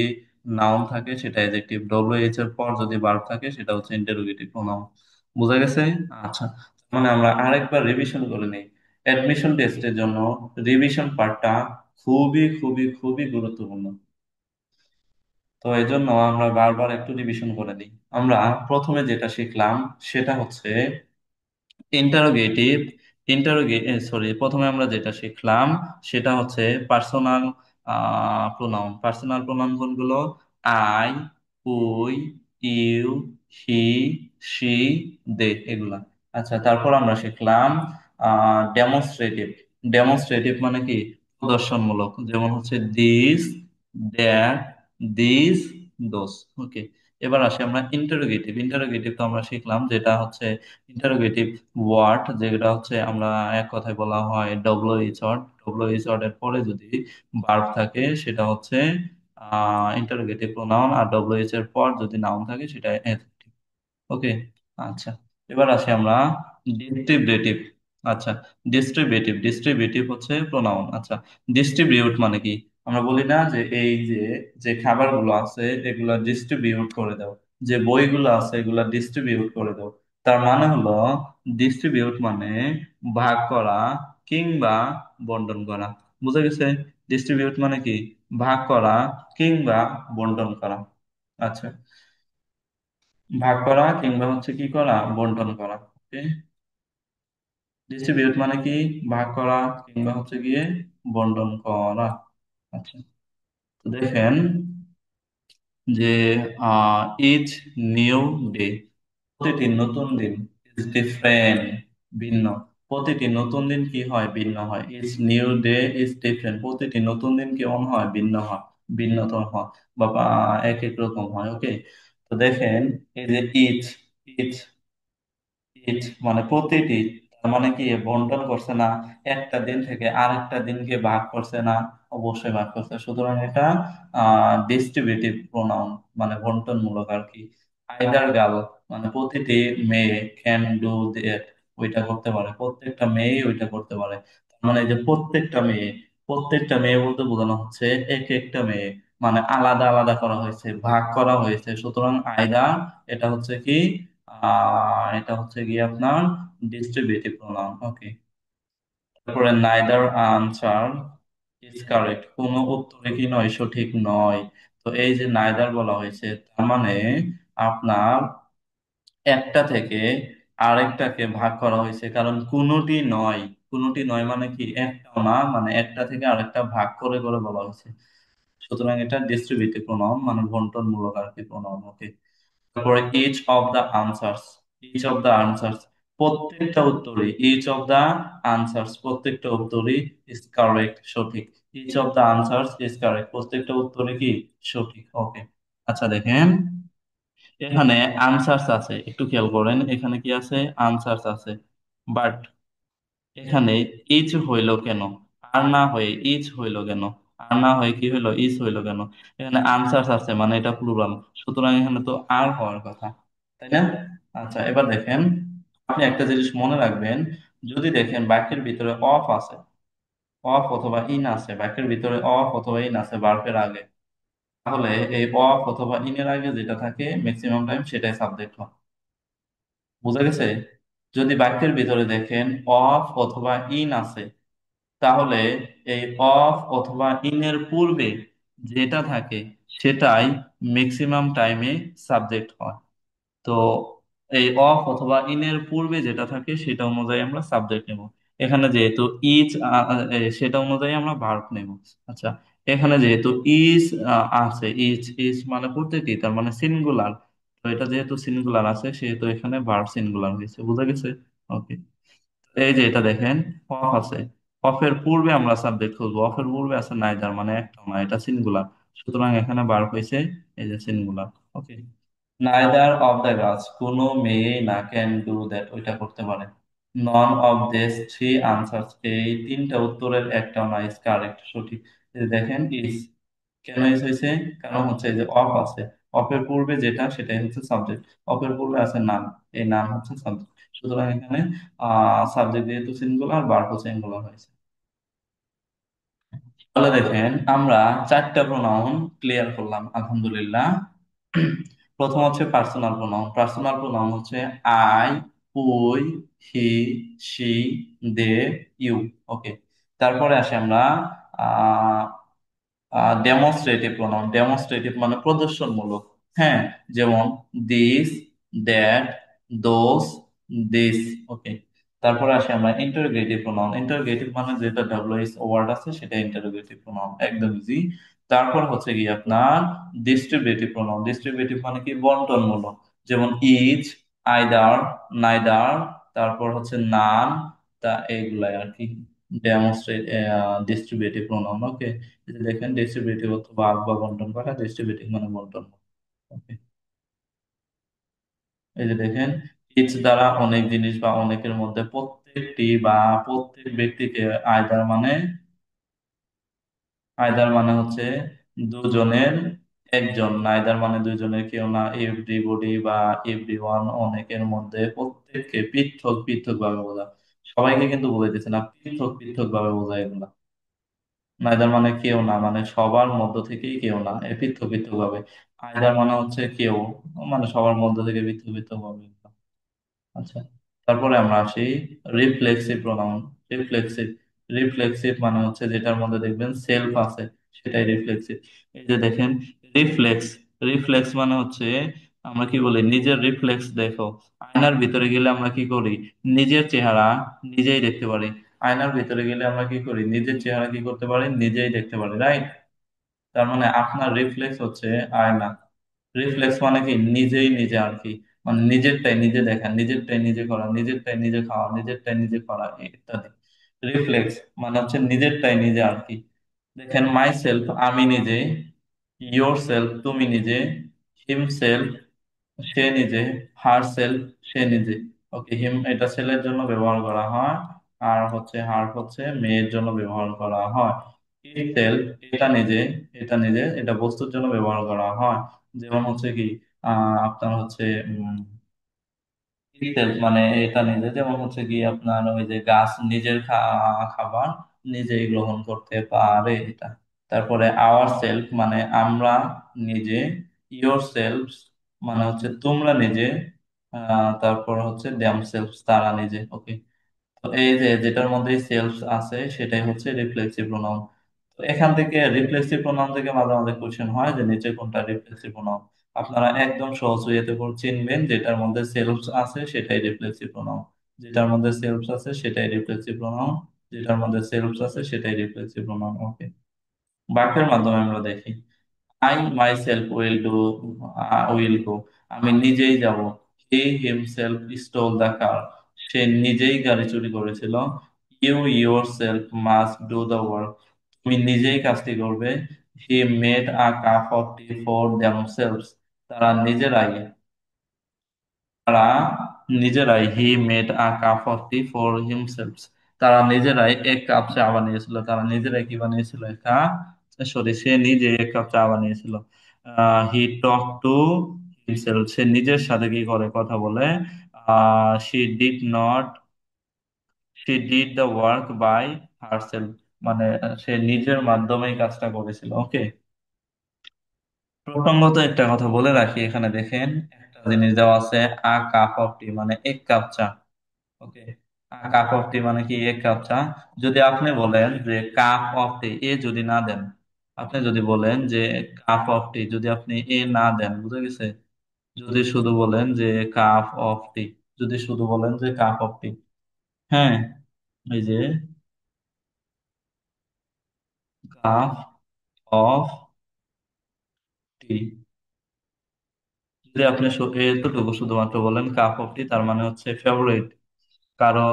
নাউন থাকে, সেটা অ্যাডজেক্টিভ। WH এর পর যদি ভার্ব থাকে, সেটা হচ্ছে ইন্টারোগেটিভ প্রোনাউন। বোঝা গেছে? আচ্ছা, মানে আমরা আরেকবার রিভিশন করে নিই। অ্যাডমিশন টেস্টের জন্য রিভিশন পার্টটা খুবই খুবই খুবই গুরুত্বপূর্ণ। তো এই জন্য আমরা বারবার একটু রিভিশন করে দিই। আমরা প্রথমে যেটা শিখলাম সেটা হচ্ছে ইন্টারোগেটিভ, সরি, প্রথমে আমরা যেটা শিখলাম সেটা হচ্ছে পার্সোনাল প্রোনাউন। পার্সোনাল প্রোনাউন কোনগুলো? I, we, you, he, she, they, এগুলা। আচ্ছা, তারপর আমরা শিখলাম ডেমনস্ট্রেটিভ। ডেমনস্ট্রেটিভ মানে কি? প্রদর্শনমূলক, যেমন হচ্ছে দিস, দ্যাট, দিস, দোস, ওকে। এবার আসি আমরা ইন্টারোগেটিভ। ইন্টারোগেটিভ তো আমরা শিখলাম, যেটা হচ্ছে ইন্টারোগেটিভ ওয়ার্ড, যেটা হচ্ছে আমরা এক কথায় বলা হয় WH ওয়ার্ড। WH ওয়ার্ড এর পরে যদি ভার্ব থাকে, সেটা হচ্ছে ইন্টারোগেটিভ প্রোনাউন, আর WH এর পর যদি নাউন থাকে, সেটা অ্যাডজেক্টিভ, ওকে। আচ্ছা, এবার আসি আমরা ডিস্ট্রিবিউটিভ। আচ্ছা, ডিস্ট্রিবিউটিভ হচ্ছে প্রোনাউন। আচ্ছা, ডিস্ট্রিবিউট মানে কি? আমরা বলি না যে এই যে, যে খাবারগুলো আছে এগুলা ডিস্ট্রিবিউট করে দাও, যে বইগুলো আছে এগুলা ডিস্ট্রিবিউট করে দাও। তার মানে হলো, ডিস্ট্রিবিউট মানে ভাগ করা কিংবা বন্টন করা। বুঝা গেছে? ডিস্ট্রিবিউট মানে কি? ভাগ করা কিংবা বন্টন করা। আচ্ছা, ভাগ করা কিংবা হচ্ছে কি করা, বন্টন করা, ওকে। ডিস্ট্রিবিউট মানে কি? ভাগ করা কিংবা হচ্ছে গিয়ে বন্টন করা। আচ্ছা, তো দেখেন যে ইচ নিউ ডে, প্রতিটি নতুন দিন, ইজ ডিফারেন্ট, ভিন্ন। প্রতিটি নতুন দিন কি হয়? ভিন্ন হয়। Each new day is different, প্রতিটি নতুন দিন কেমন হয়? ভিন্ন হয়, ভিন্নতর হয়, বা এক এক রকম হয়, ওকে। তো দেখেন, এই যে ইচ, ইচ, ইচ মানে প্রতিটি, তার মানে কি? বন্টন করছে না, একটা দিন থেকে আরেকটা দিনকে ভাগ করছে না? অবশ্যই ভাগ করছে, সুতরাং এটা ডিস্ট্রিবিউটিভ প্রোনাউন, মানে বন্টনমূলক আর কি। আইদার গার্ল মানে প্রতিটি মেয়ে, ক্যান ডু দ্যাট, ওইটা করতে পারে, প্রত্যেকটা মেয়ে ওইটা করতে পারে। তার মানে এই যে প্রত্যেকটা মেয়ে, প্রত্যেকটা মেয়ে বলতে বোঝানো হচ্ছে এক একটা মেয়ে, মানে আলাদা আলাদা করা হয়েছে, ভাগ করা হয়েছে, সুতরাং আইদার এটা হচ্ছে কি, এটা হচ্ছে কি আপনার ডিস্ট্রিবিউটিভ প্রোনাউন। ওকে। তারপরে নাইদার আনসার ইজ কারেক্ট, কোন উত্তরে কি নয়, সঠিক নয়। তো এই যে নাইদার বলা হয়েছে, তার মানে আপনার একটা থেকে আরেকটাকে ভাগ করা হয়েছে, কারণ কোনটি নয়, কোনটি নয় মানে কি একটাও না, মানে একটা থেকে আরেকটা ভাগ করে করে বলা হয়েছে, সুতরাং এটা ডিস্ট্রিবিউটিভ প্রোনাউন, মানে বন্টনমূলক আর কি প্রোনাউন। ওকে। তারপরে each of the answers, each of the answers, প্রত্যেকটা উত্তরই, ইচ অফ দা আনসার্স প্রত্যেকটা উত্তরই ইজ কারেক্ট, সঠিক। Each of the answers is correct, প্রত্যেকটা উত্তরই কি সঠিক। ওকে। আচ্ছা দেখেন, এখানে আনসার্স আছে, একটু খেয়াল করেন, এখানে কি আছে, আনসার্স আছে, বাট এখানে ইচ হইলো কেন, আর না হয়ে ইচ হইলো কেন, আর না হয়ে কি হইলো, ইচ হইলো কেন? এখানে আনসার্স আছে মানে এটা প্লুরাল, সুতরাং এখানে তো আর হওয়ার কথা, তাই না? আচ্ছা এবার দেখেন, আপনি একটা জিনিস মনে রাখবেন, যদি দেখেন বাক্যের ভিতরে অফ আছে, অফ অথবা ইন আছে, বাক্যের ভিতরে অফ অথবা ইন আছে ভার্বের আগে, তাহলে এই অফ অথবা ইনের আগে যেটা থাকে ম্যাক্সিমাম টাইম সেটাই সাবজেক্ট হয়। বুঝা গেছে? যদি বাক্যের ভিতরে দেখেন অফ অথবা ইন আছে, তাহলে এই অফ অথবা ইনের পূর্বে যেটা থাকে সেটাই ম্যাক্সিমাম টাইমে সাবজেক্ট হয়। তো এই অফ অথবা ইনের পূর্বে যেটা থাকে সেটা অনুযায়ী আমরা সাবজেক্ট নেব। এখানে যেহেতু ইজ, সেটা অনুযায়ী আমরা ভার্ব নেব। আচ্ছা, এখানে যেহেতু ইজ আছে, ইজ ইজ মানে প্রত্যেকটি, তার মানে সিঙ্গুলার, তো এটা যেহেতু সিঙ্গুলার আছে সেহেতু এখানে ভার্ব সিঙ্গুলার হয়েছে। বুঝা গেছে? ওকে। এই যে এটা দেখেন, অফ আছে, অফের পূর্বে আমরা সাবজেক্ট খুঁজবো, অফের পূর্বে আছে নাইদার, মানে একটা না, এটা সিঙ্গুলার, সুতরাং এখানে ভার্ব হয়েছে এই যে singular. Okay. Neither of the girls, কোনো মেয়ে না ক্যান ডু দ্যাট, ওইটা করতে পারে। None of this three answers, এই তিনটা উত্তরের একটাও না ইজ কারেক্ট, সঠিক। এই যে দেখেন ইজ, কেন ইজ হয়েছে, কারণ হচ্ছে এই যে অফ আছে, অফের পূর্বে যেটা সেটাই হচ্ছে সাবজেক্ট, অফের পূর্বে আছে নাম, এই নাম হচ্ছে সাবজেক্ট, সুতরাং এখানে সাবজেক্ট যেহেতু সিঙ্গুলার, ভার্ব সিঙ্গুলার হয়েছে। তাহলে দেখেন আমরা চারটা প্রোনাউন ক্লিয়ার করলাম আলহামদুলিল্লাহ। প্রথম হচ্ছে পার্সোনাল প্রোনাউন, পার্সোনাল প্রোনাউন হচ্ছে I, we, he, she, they, you. Okay. তারপরে আসে আমরা ডেমনস্ট্রেটিভ প্রোনাউন, ডেমনস্ট্রেটিভ মানে প্রদর্শনমূলক। হ্যাঁ, যেমন দিস, দ্যাট, দোস, দিস। ওকে। তারপরে আসে আমরা ইন্টারোগেটিভ প্রোনাউন, ইন্টারোগেটিভ মানে যেটা ডব্লিউএইচ ওয়ার্ড আছে সেটা ইন্টারোগেটিভ প্রোনাউন, একদম ইজি। তারপর হচ্ছে কি আপনার ডিস্ট্রিবিউটিভ প্রোনাউন, ডিস্ট্রিবিউটিভ মানে কি বন্টনমূলক, যেমন ইচ, আইদার, নাইদার, তারপর হচ্ছে নান, তা এইগুলাই আর কি ডেমনস্ট্রেট ডিস্ট্রিবিউটিভ প্রোনাউন। ওকে। এই যে দেখেন ডিস্ট্রিবিউটিভ অথবা ভাগ বা বন্টন করা, ডিস্ট্রিবিউটিভ মানে বন্টন। Okay. এই যে দেখেন, ইচ দ্বারা অনেক জিনিস বা অনেকের মধ্যে প্রত্যেকটি বা প্রত্যেক ব্যক্তিকে, আয়দার মানে, আয়দার মানে হচ্ছে দুজনের একজন, নাইদার মানে দুজনের কেউ না, এভরিবডি বা এভরিওয়ান অনেকের মধ্যে, প্রত্যেককে পৃথক পৃথক ভাবে বোঝা, সবাইকে কিন্তু বলে দিচ্ছে না, পৃথক পৃথক ভাবে বোঝা এগুলা। নাইদার মানে কেউ না, মানে সবার মধ্য থেকেই কেউ না, এ পৃথক পৃথক ভাবে। আইদার মানে হচ্ছে কেউ, মানে সবার মধ্য থেকে পৃথক পৃথক ভাবে। আচ্ছা। তারপরে আমরা আসি রিফ্লেক্সিভ প্রোনাউন, রিফ্লেক্সিভ, রিফ্লেক্সিভ মানে হচ্ছে যেটার মধ্যে দেখবেন সেলফ আছে সেটাই রিফ্লেক্সিভ। এই যে দেখেন রিফ্লেক্স, রিফ্লেক্স মানে হচ্ছে আমরা কি বলি, নিজের রিফ্লেক্স দেখো, আয়নার ভিতরে গেলে আমরা কি করি, নিজের চেহারা নিজেই দেখতে পারি। আয়নার ভিতরে গেলে আমরা কি করি, নিজের চেহারা কি করতে পারি, নিজেই দেখতে পারি, রাইট? তার মানে আপনার রিফ্লেক্স হচ্ছে আয়না। রিফ্লেক্স মানে কি, নিজেই নিজে আর কি, মানে নিজেরটাই নিজে দেখা, নিজেরটাই নিজে করা, নিজেরটাই নিজে খাওয়া, নিজেরটাই নিজে করা, ইত্যাদি। রিফ্লেক্স মানে হচ্ছে নিজেরটাই নিজে আর কি। দেখেন মাই সেলফ আমি নিজে, ইয়োর সেলফ তুমি নিজে, হিম সেলফ সে নিজে, হার সেলফ সে নিজে। ওকে, হিম এটা ছেলের জন্য ব্যবহার করা হয়, আর হচ্ছে হার হচ্ছে মেয়ের জন্য ব্যবহার করা হয়। ইট সেলফ এটা নিজে, এটা নিজে এটা বস্তুর জন্য ব্যবহার করা হয়। যেমন হচ্ছে কি আপনার হচ্ছে ইট সেলফ মানে এটা নিজে, যেমন হচ্ছে কি আপনার ওই যে গাছ নিজের খাবার নিজেই গ্রহণ করতে পারে, এটা। তারপরে আওয়ার সেলফ মানে আমরা নিজে, ইয়োর সেলফ মানে হচ্ছে তোমরা নিজে, তারপর হচ্ছে দ্যাম সেলফ তারা নিজে। ওকে, তো এই যে যেটার মধ্যে সেলফ আছে সেটাই হচ্ছে রিফ্লেক্সিভ প্রোনাউন। তো এখান থেকে রিফ্লেক্সিভ প্রোনাউন থেকে মাঝে মাঝে কোশ্চেন হয় যে নিচে কোনটা রিফ্লেক্সিভ প্রোনাউন। আপনারা একদম সহজ ওয়েতে করে চিনবেন, যেটার মধ্যে সেলফ আছে সেটাই রিফ্লেক্সিভ প্রোনাউন, যেটার মধ্যে সেলফ আছে সেটাই রিফ্লেক্সিভ প্রোনাউন, যেটার মধ্যে সেলফ আছে সেটাই রিফ্লেক্সিভ প্রোনাউন। ওকে, বাক্যের মাধ্যমে আমরা দেখি। আই মাইসেলফ উইল গো, আমি নিজেই যাব। He himself stole the car, সে নিজেই গাড়ি চুরি করেছিল। You yourself must do the work, তুমি নিজেই কাজটি করবে। He made a cup of tea for themselves, তারা নিজেরাই তারা নিজেরাই he made a cup of tea for himselves, তারা নিজেরাই এক কাপ চা বানিয়েছিল। তারা নিজেরাই কি বানিয়েছিল? এক কাপ, সরি, সে নিজে এক কাপ চা বানিয়েছিল। হি টক টু হিমসেলফ, সে নিজের সাথে কি করে? কথা বলে। She did the work by herself, মানে সে নিজের মাধ্যমেই কাজটা করেছিল। ওকে, প্রসঙ্গত একটা কথা বলে রাখি, এখানে দেখেন একটা জিনিস দেওয়া আছে, আ কাপ অফ টি মানে এক কাপ চা। ওকে, কাপ অফ টি মানে কি? এক কাপ চা। যদি আপনি বলেন যে কাপ অফ টি, এ যদি না দেন, আপনি যদি বলেন যে কাপ অফ টি, যদি আপনি এ না দেন, বুঝে গেছে? যদি শুধু বলেন যে কাপ অফ টি, যদি শুধু বলেন যে কাপ অফ টি, হ্যাঁ, এই যে কাপ অফ টি, যদি আপনি এতটুকু শুধুমাত্র বলেন কাপ অফ টি, তার মানে হচ্ছে ফেভারিট, কারো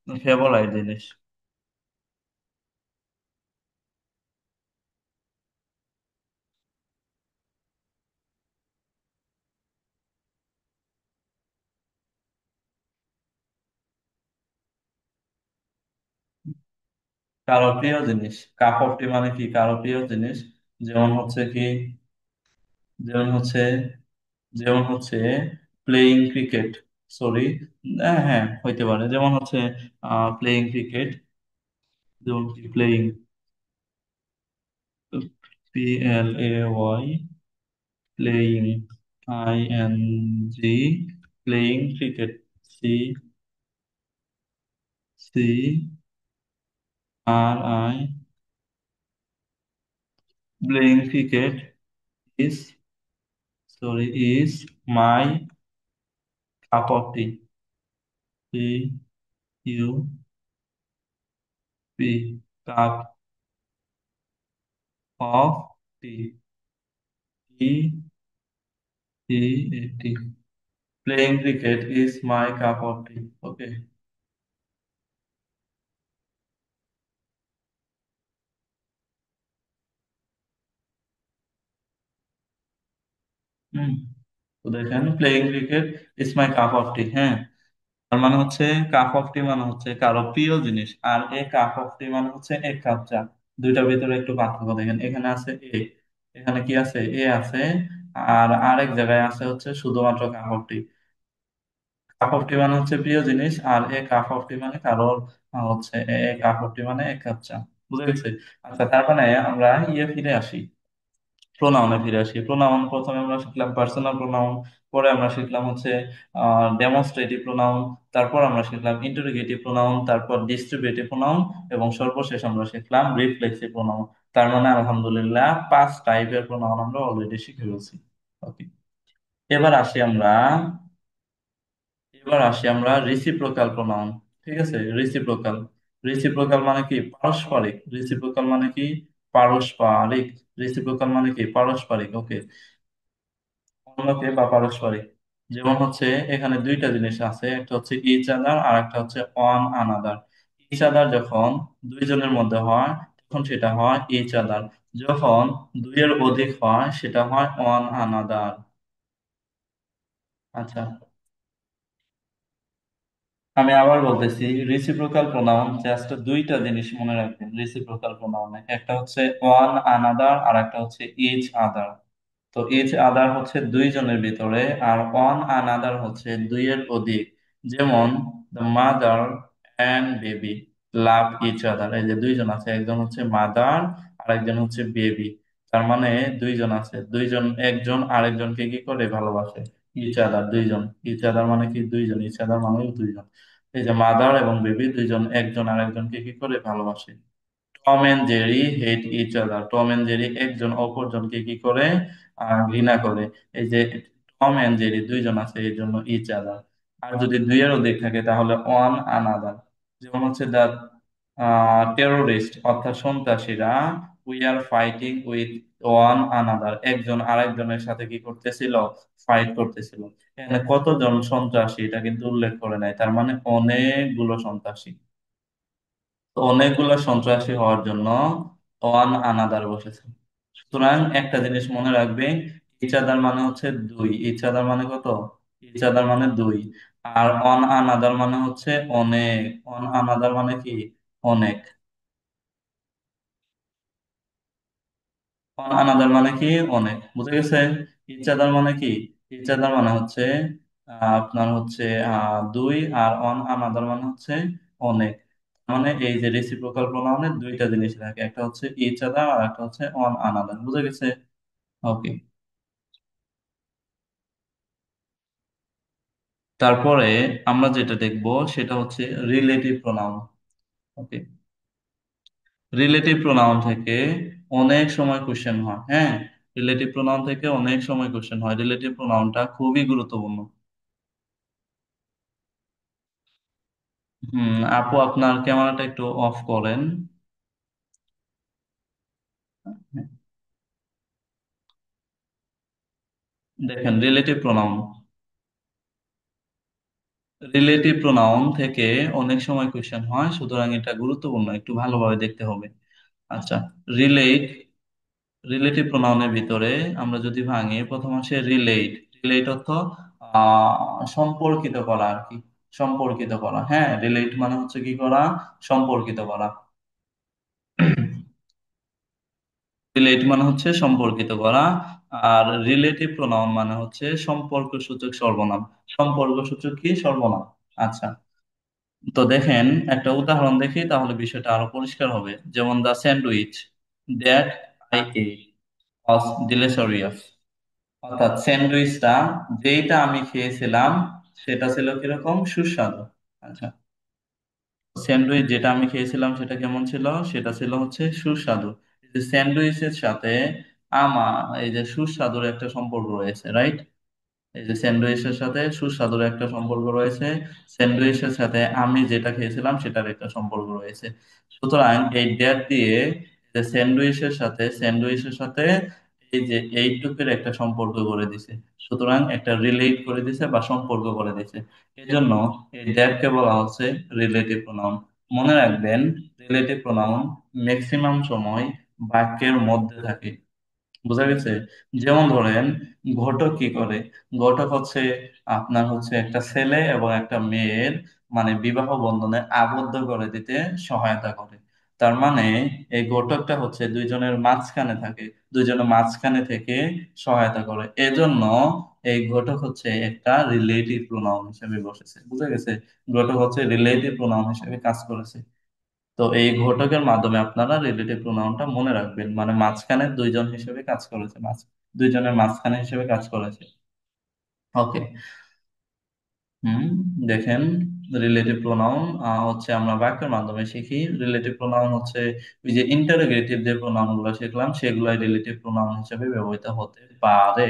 ফেভারাইট জিনিস। কারো প্রিয় জিনিস, কাপ অফ টি মানে কি? কারো প্রিয় জিনিস। যেমন হচ্ছে কি, যেমন হচ্ছে যেমন হচ্ছে প্লেইং ক্রিকেট, সরি, হ্যাঁ হইতে পারে, যেমন হচ্ছে প্লেইং ক্রিকেট, যেমন কি playing, PLAY, playing, ING, playing cricket, CCRI, playing cricket is, sorry, is my cup of tea, CUP, cup of tea, EAT, playing cricket is my cup of tea. Okay. হুম, তো দেখেন playing cricket is my cup of tea, হ্যাঁ, তার মানে হচ্ছে cup of tea মানে হচ্ছে কারো প্রিয় জিনিস, আর এ কাপ অফ টি মানে হচ্ছে এক কাপ চা। দুইটার ভিতরে একটু পার্থক্য দেখেন, এখানে আছে এ, এখানে কি আছে? এ আছে, আর আরেক জায়গায় আছে হচ্ছে শুধুমাত্র cup of tea. Cup of tea মানে হচ্ছে প্রিয় জিনিস, আর এ কাপ অফ টি মানে কারোর হচ্ছে এ কাপ অফ টি মানে এক কাপ চা। বুঝে গেছে? আচ্ছা, তার মানে আমরা ফিরে আসি, প্রোনাউনে ফিরে আসি। প্রোনাউন প্রথমে আমরা শিখলাম পার্সোনাল প্রোনাউন, পরে আমরা শিখলাম হচ্ছে ডেমনস্ট্রেটিভ প্রোনাউন, তারপর আমরা শিখলাম ইন্টারোগেটিভ প্রোনাউন, তারপর ডিস্ট্রিবিউটিভ প্রোনাউন, এবং সর্বশেষ আমরা শিখলাম রিফ্লেক্সিভ প্রোনাউন। তার মানে আলহামদুলিল্লাহ 5 টাইপের প্রোনাউন আমরা অলরেডি শিখে ফেলছি। ওকে, এবার আসি আমরা এবার আসি আমরা রিসিপ্রোকাল প্রোনাউন। ঠিক আছে, রিসিপ্রোকাল, রিসিপ্রোকাল মানে কি? পারস্পরিক। রিসিপ্রোকাল মানে কি? পারস্পরিক। রিসিপ্রোকাল মানে কি? পারস্পরিক। ওকে, অন্যকে বা পারস্পরিক। যেমন হচ্ছে এখানে দুইটা জিনিস আছে, একটা হচ্ছে ইচ আদার আর একটা হচ্ছে অন আনাদার। ইচ আদার যখন দুইজনের মধ্যে হয় তখন সেটা হয় ইচ আদার, যখন দুইয়ের অধিক হয় সেটা হয় অন আনাদার। আচ্ছা, আমি আবার বলতেছি, রিসিপ্রোকাল প্রোনাউন জাস্ট দুইটা জিনিস মনে রাখবেন রিসিপ্রোকাল প্রোনাউনে, একটা হচ্ছে ওয়ান আনাদার আর একটা হচ্ছে ইচ আদার। তো ইচ আদার হচ্ছে দুইজনের ভিতরে, আর ওয়ান আনাদার হচ্ছে দুইয়ের অধিক। যেমন the mother and baby, love each other, এই যে দুইজন আছে, একজন হচ্ছে মাদার আর একজন হচ্ছে বেবি। তার মানে দুইজন আছে, দুইজন একজন আরেকজনকে কি করে ভালোবাসে, ইচ আদার, দুইজন। ইচ আদার মানে কি দুইজন, ইচ আদার মানে দুইজন। এই যে মাদার এবং বেবি দুইজন একজন আরেকজনকে কি করে ভালোবাসে। Tom and Jerry hate each other, Tom and Jerry একজন অপরজনকে কি করে ঘৃণা করে। এই যে টম এন্ড জেরি দুইজন আছে এই জন্য ইচ আদার। আর যদি দুইয়ের অধিক থাকে তাহলে অন আনাদার। যেমন হচ্ছে দা টেরোরিস্ট অর্থাৎ সন্ত্রাসীরা we are fighting with one another, একজন আরেকজনের সাথে কি করতেছিল, ফাইট করতেছিল। এখানে কতজন সন্ত্রাসী এটা কিন্তু উল্লেখ করে নাই, তার মানে অনেকগুলো সন্ত্রাসী। তো অনেকগুলো সন্ত্রাসী হওয়ার জন্য ওয়ান আনাদার বসেছে। সুতরাং একটা জিনিস মনে রাখবে, ইচ আদার মানে হচ্ছে দুই, ইচ আদার মানে কত, ইচ আদার মানে দুই। আর অন আনাদার মানে হচ্ছে অনেক, অন আনাদার মানে কি, অনেক। অন আনাদার মানে কি, অনেক, বুঝে গেছে। ইচ আদার মানে কি, ইচ আদার মানে হচ্ছে আপনার হচ্ছে দুই, আর অন আনাদার মানে হচ্ছে অনেক। মানে এই যে রেসিপ্রোকাল প্রোনাউনের দুইটা জিনিস থাকে, একটা হচ্ছে ইচ আদার আর একটা হচ্ছে অন আনাদার, বুঝে গেছে। ওকে। তারপরে আমরা যেটা দেখবো সেটা হচ্ছে রিলেটিভ প্রোনাউন। ওকে। রিলেটিভ প্রোনাউন থেকে অনেক সময় কোশ্চেন হয়, হ্যাঁ, রিলেটিভ প্রোনাউন থেকে অনেক সময় কোশ্চেন হয়, রিলেটিভ প্রোনাউনটা খুবই গুরুত্বপূর্ণ। আপু আপনার ক্যামেরাটা একটু অফ করেন। দেখেন রিলেটিভ প্রোনাউন, রিলেটিভ প্রোনাউন থেকে অনেক সময় কোশ্চেন হয়, সুতরাং এটা গুরুত্বপূর্ণ, একটু ভালোভাবে দেখতে হবে। আচ্ছা, রিলেট, রিলেটিভ প্রোনাউনের ভিতরে আমরা যদি ভাঙি, প্রথম আসে রিলেট। রিলেট অর্থ সম্পর্কিত করা আর কি, সম্পর্কিত করা। হ্যাঁ, রিলেট মানে হচ্ছে কি করা, সম্পর্কিত করা। রিলেট মানে হচ্ছে সম্পর্কিত করা। আর রিলেটিভ প্রোনাউন মানে হচ্ছে সম্পর্ক সূচক সর্বনাম। সম্পর্ক সূচক কি, সর্বনাম। আচ্ছা, তো দেখেন একটা উদাহরণ দেখি তাহলে বিষয়টা আরো পরিষ্কার হবে। যেমন the sandwich that I ate was delicious, অর্থাৎ স্যান্ডউইচটা যেটা আমি খেয়েছিলাম সেটা ছিল কিরকম, সুস্বাদু। আচ্ছা, স্যান্ডউইচ যেটা আমি খেয়েছিলাম সেটা কেমন ছিল, সেটা ছিল হচ্ছে সুস্বাদু। এই যে স্যান্ডউইচের সাথে আমার এই যে সুস্বাদুর একটা সম্পর্ক রয়েছে, রাইট। এই যে স্যান্ডউইচের সাথে সুস্বাদুর একটা সম্পর্ক রয়েছে, স্যান্ডউইচের সাথে আমি যেটা খেয়েছিলাম সেটার একটা সম্পর্ক রয়েছে। সুতরাং এই ডেট দিয়ে যে স্যান্ডউইচের সাথে এই যে এইটুকের একটা সম্পর্ক করে দিছে, সুতরাং একটা রিলেট করে দিছে বা সম্পর্ক করে দিছে। এই জন্য এই ড্যাটকে বলা হচ্ছে রিলেটিভ প্রোনাউন। মনে রাখবেন, রিলেটিভ প্রোনাউন ম্যাক্সিমাম সময় বাক্যের মধ্যে থাকে, বোঝা গেছে। যেমন ধরেন ঘটক কি করে, ঘটক হচ্ছে আপনার হচ্ছে একটা ছেলে এবং একটা মেয়ের মানে বিবাহ বন্ধনে আবদ্ধ করে দিতে সহায়তা করে। তার মানে এই ঘটকটা হচ্ছে দুইজনের মাঝখানে থাকে, দুইজনের মাঝখানে থেকে সহায়তা করে, এজন্য এই ঘটক হচ্ছে একটা রিলেটিভ প্রোনাউন হিসেবে বসেছে, বুঝা গেছে। ঘটক হচ্ছে রিলেটিভ প্রোনাউন হিসেবে কাজ করেছে। তো এই ঘটকের মাধ্যমে আপনারা রিলেটিভ প্রোনাউনটা মনে রাখবেন, মানে মাঝখানে দুইজন হিসেবে কাজ করেছে, দুইজনের মাঝখানে হিসেবে কাজ করেছে। ওকে। হুম, দেখেন রিলেটিভ প্রোনাউন হচ্ছে আমরা বাক্যের মাধ্যমে শিখি। রিলেটিভ প্রোনাউন হচ্ছে ওই যে ইন্টারোগেটিভ যে প্রোনাউন গুলো শিখলাম সেগুলাই রিলেটিভ প্রোনাউন হিসেবে ব্যবহৃত হতে পারে।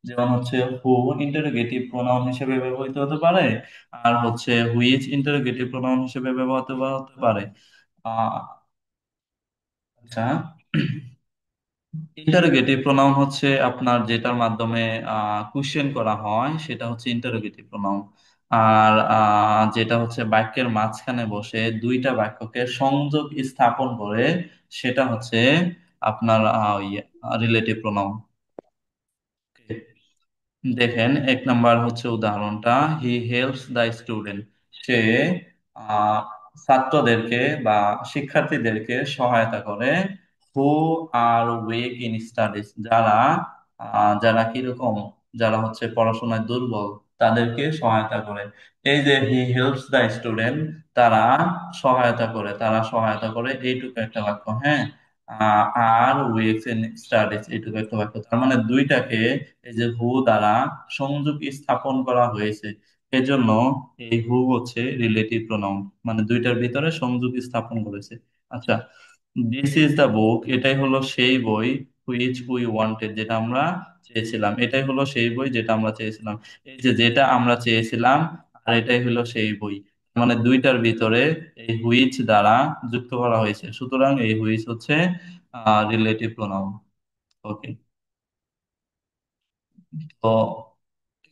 যেমন হচ্ছে হু ইন্টারোগেটিভ প্রোনাউন হিসেবে ব্যবহৃত হতে পারে, আর হচ্ছে হুইচ ইন্টারোগেটিভ প্রোনাউন হিসেবে ব্যবহৃত হতে পারে। আহ আচ্ছা, ইন্টারোগেটিভ প্রোনাউন হচ্ছে আপনার যেটার মাধ্যমে কোশ্চেন করা হয় সেটা হচ্ছে ইন্টারোগেটিভ প্রোনাউন। আর যেটা হচ্ছে বাক্যের মাঝখানে বসে দুইটা বাক্যকে সংযোগ স্থাপন করে সেটা হচ্ছে আপনার রিলেটিভ প্রোনাউন। দেখেন এক নাম্বার হচ্ছে উদাহরণটা, হি হেল্পস দ্য স্টুডেন্ট, সে আহ, ছাত্রদেরকে বা শিক্ষার্থীদেরকে সহায়তা করে। হু আর উইক ইন স্টাডিজ, যারা যারা কিরকম, যারা হচ্ছে পড়াশোনায় দুর্বল তাদেরকে সহায়তা করে। এই যে হি হেল্পস দ্য স্টুডেন্ট, তারা সহায়তা করে, তারা সহায়তা করে, এইটুকু একটা বাক্য। হ্যাঁ, আর উইকস ইন স্টাডিজ, এইটুকু একটা বাক্য। তার মানে দুইটাকে এই যে হু দ্বারা সংযোগ স্থাপন করা হয়েছে, এজন্য এই হু হচ্ছে রিলেটিভ প্রোনাউন, মানে দুইটার ভিতরে সংযোগ স্থাপন করেছে। আচ্ছা, দিস ইজ দ্য বুক, এটাই হলো সেই বই, হুইচ উই ওয়ান্টেড, যেটা আমরা চেয়েছিলাম, এটাই হলো সেই বই যেটা আমরা চেয়েছিলাম। এই যে যেটা আমরা চেয়েছিলাম আর এটাই হলো সেই বই, মানে দুইটার ভিতরে এই হুইচ দ্বারা যুক্ত করা হয়েছে, সুতরাং এই হুইচ হচ্ছে রিলেটিভ প্রোনাউন। ওকে, তো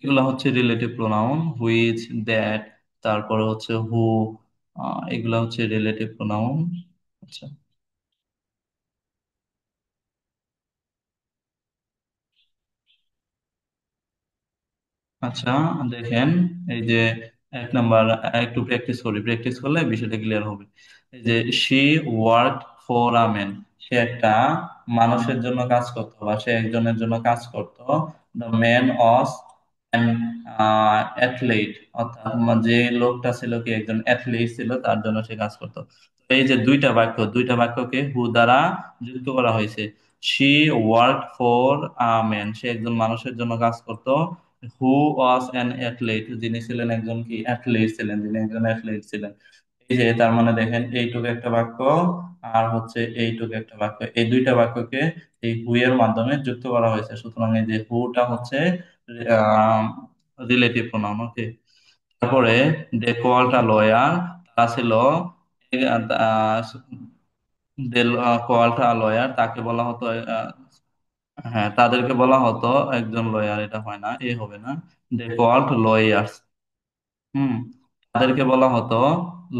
এগুলা হচ্ছে রিলেটিভ প্রোনাউন, হুইচ, দ্যাট, তারপরে হচ্ছে হু, এগুলা হচ্ছে রিলেটিভ প্রোনাউন। আচ্ছা, আচ্ছা, দেখেন, এই যে এক নাম্বার, একটু প্র্যাকটিস করি, প্র্যাকটিস করলে বিষয়টা ক্লিয়ার হবে। এই যে she work for a man, সে একটা মানুষের জন্য কাজ করতো, বা সে একজনের জন্য কাজ করতো। The man was an athlete, অর্থাৎ যে লোকটা ছিল কি একজন অ্যাথলিট ছিল, তার জন্য সে কাজ করতো। তো এই যে দুইটা বাক্য, দুইটা বাক্যকে হু দ্বারা যুক্ত করা হয়েছে। She work for a man, সে একজন মানুষের জন্য কাজ করতো। হু ওয়াজ অ্যান অ্যাথলিট, যিনি ছিলেন একজন কি অ্যাথলিট ছিলেন, যিনি একজন অ্যাথলিট ছিলেন। এই যে তার মানে দেখেন, এইটুকু একটা বাক্য আর হচ্ছে এইটুকু একটা বাক্য, এই দুইটা বাক্যকে এই হু এর মাধ্যমে যুক্ত করা হয়েছে, সুতরাং এই যে হুটা হচ্ছে রিলেটিভ প্রোনাউন। ওকে, তারপরে দে কল্ড আ লয়ার, তারা ছিল দে কল্ড আ লয়ার, তাকে বলা হতো হ্যাঁ, তাদেরকে বলা হতো একজন লয়ার, এটা হয় না, এ হবে না, দে কল্ড লয়ার্স। হুম, তাদেরকে বলা হতো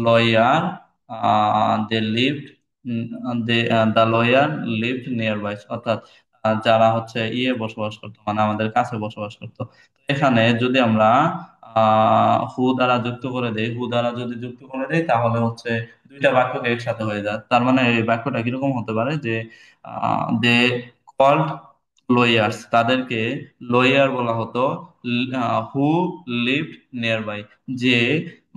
lawyer, they lived, they the lawyer lived nearby, অর্থাৎ যারা হচ্ছে বসবাস করতো, মানে আমাদের কাছে বসবাস করতো। তো এখানে যদি আমরা হু দ্বারা যুক্ত করে দেই, হু দ্বারা যদি যুক্ত করে দেই, তাহলে হচ্ছে দুইটা বাক্যকে একসাথে হয়ে যায়। তার মানে এই বাক্যটা কিরকম হতে পারে যে দে কল্ড লয়ার্স, তাদেরকে লয়ার বলা হতো, হু লিভড নিয়ার বাই, যে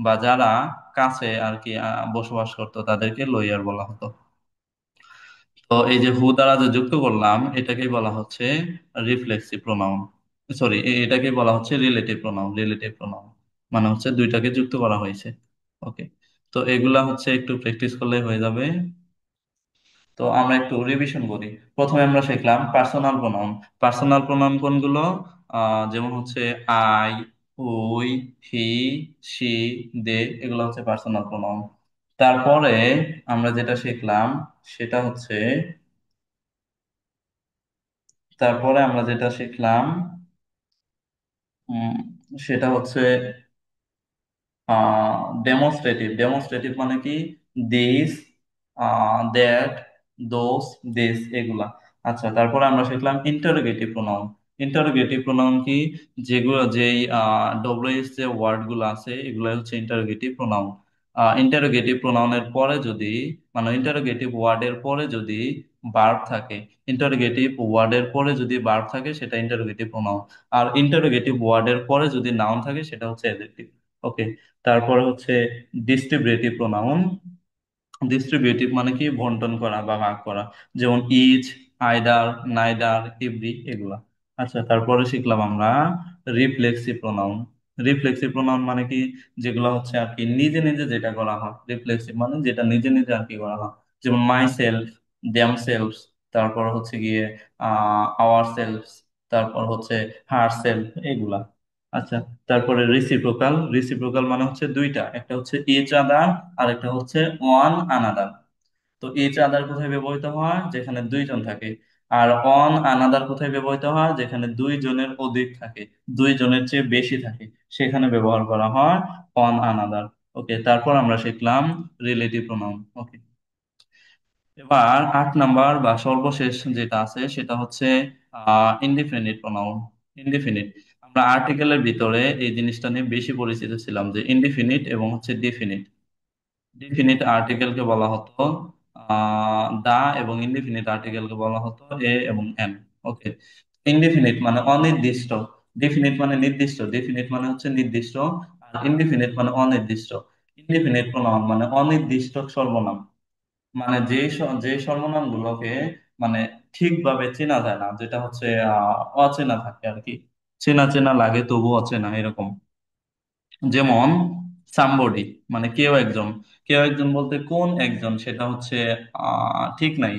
বা যারা কাছে আর কি বসবাস করতো, তাদেরকে লয়ার বলা হতো। তো এই যে হু দ্বারা যে যুক্ত করলাম, এটাকেই বলা হচ্ছে রিফ্লেক্সিভ প্রোনাউন, সরি, এটাকেই বলা হচ্ছে রিলেটিভ প্রোনাউন, রিলেটিভ প্রোনাউন, মানে হচ্ছে দুইটাকে যুক্ত করা হয়েছে। ওকে, তো এগুলা হচ্ছে একটু প্র্যাকটিস করলে হয়ে যাবে। তো আমরা একটু রিভিশন করি। প্রথমে আমরা শিখলাম পার্সোনাল প্রোনাউন। পার্সোনাল প্রোনাউন কোনগুলো? যেমন হচ্ছে আই, উই, হি, সি, দে, এগুলো হচ্ছে পার্সোনাল প্রোনাউন। তারপরে আমরা যেটা শিখলাম সেটা হচ্ছে, তারপরে আমরা যেটা শিখলাম উম, সেটা হচ্ছে ডেমনস্ট্রেটিভ। ডেমনস্ট্রেটিভ মানে কি? দিস, দ্যাট, দোস, দিস, এগুলা। আচ্ছা, তারপরে আমরা শিখলাম ইন্টারোগেটিভ প্রোনাউন। ইন্টারোগেটিভ প্রোনাউন কি? যেগুলো, যেই ডব্লিউএস যে ওয়ার্ড গুলো আছে, এগুলো হচ্ছে ইন্টারোগেটিভ প্রোনাউন। ইন্টারোগেটিভ প্রোনাউনের পরে যদি, মানে ইন্টারোগেটিভ ওয়ার্ডের পরে যদি ভার্ব থাকে, ইন্টারোগেটিভ ওয়ার্ডের পরে যদি ভার্ব থাকে, সেটা ইন্টারোগেটিভ প্রোনাউন। আর ইন্টারোগেটিভ ওয়ার্ডের পরে যদি নাউন থাকে, সেটা হচ্ছে অ্যাডজেক্টিভ। ওকে, তারপরে হচ্ছে ডিস্ট্রিবিউটিভ প্রোনাউন। ডিস্ট্রিবিউটিভ মানে কি? বন্টন করা বা ভাগ করা, যেমন ইচ, আইদার, নাইদার, এভরি, এগুলা। আচ্ছা, তারপরে শিখলাম আমরা রিফ্লেক্সিভ প্রোনাউন। রিফ্লেক্সিভ প্রোনাউন মানে কি? যেগুলো হচ্ছে আর কি নিজে নিজে যেটা করা হয়, রিফ্লেক্সিভ মানে যেটা নিজে নিজে আর কি করা হয়, যেমন মাই সেলফ, দেম সেলফস, তারপর হচ্ছে গিয়ে আওয়ার সেলফস, তারপর হচ্ছে হার সেলফ, এগুলা। আচ্ছা, তারপরে রিসিপ্রোকাল। রিসিপ্রোকাল মানে হচ্ছে দুইটা, একটা হচ্ছে ইচ আদার আর একটা হচ্ছে ওয়ান আনাদার। তো ইচ আদার কোথায় ব্যবহৃত হয়? যেখানে দুইজন থাকে। আর অন আনাদার কোথায় ব্যবহৃত হয়? যেখানে দুইজনের অধিক থাকে, দুইজনের চেয়ে বেশি থাকে, সেখানে ব্যবহার করা হয় অন আনাদার। ওকে, তারপর আমরা শিখলাম রিলেটিভ প্রোনাউন। ওকে, এবার 8 নাম্বার বা সর্বশেষ যেটা আছে সেটা হচ্ছে ইনডিফিনিট প্রোনাউন। ইনডিফিনিট, আমরা আর্টিকেলের ভিতরে এই জিনিসটা নিয়ে বেশি পরিচিত ছিলাম, যে ইনডিফিনিট এবং হচ্ছে ডিফিনিট। ডিফিনিট আর্টিকেলকে বলা হতো দা, এবং ইনডিফিনিট আর্টিকেলকে বলা হতো এ এবং এন। ওকে, ইনডিফিনিট মানে অনির্দিষ্ট। ডেফিনিট মানে নির্দিষ্ট, ডেফিনিট মানে হচ্ছে নির্দিষ্ট, আর ইনডিফিনিট মানে অনির্দিষ্ট। ইনডিফিনিট প্রোনাউন মানে অনির্দিষ্ট সর্বনাম, মানে যে সর্বনাম গুলোকে মানে ঠিকভাবে চেনা যায় না, যেটা হচ্ছে অচেনা থাকে আর কি, চেনা চেনা লাগে তবু অচেনা এরকম। যেমন সামবডি, মানে কেউ একজন। কেউ একজন বলতে কোন একজন সেটা হচ্ছে ঠিক নাই,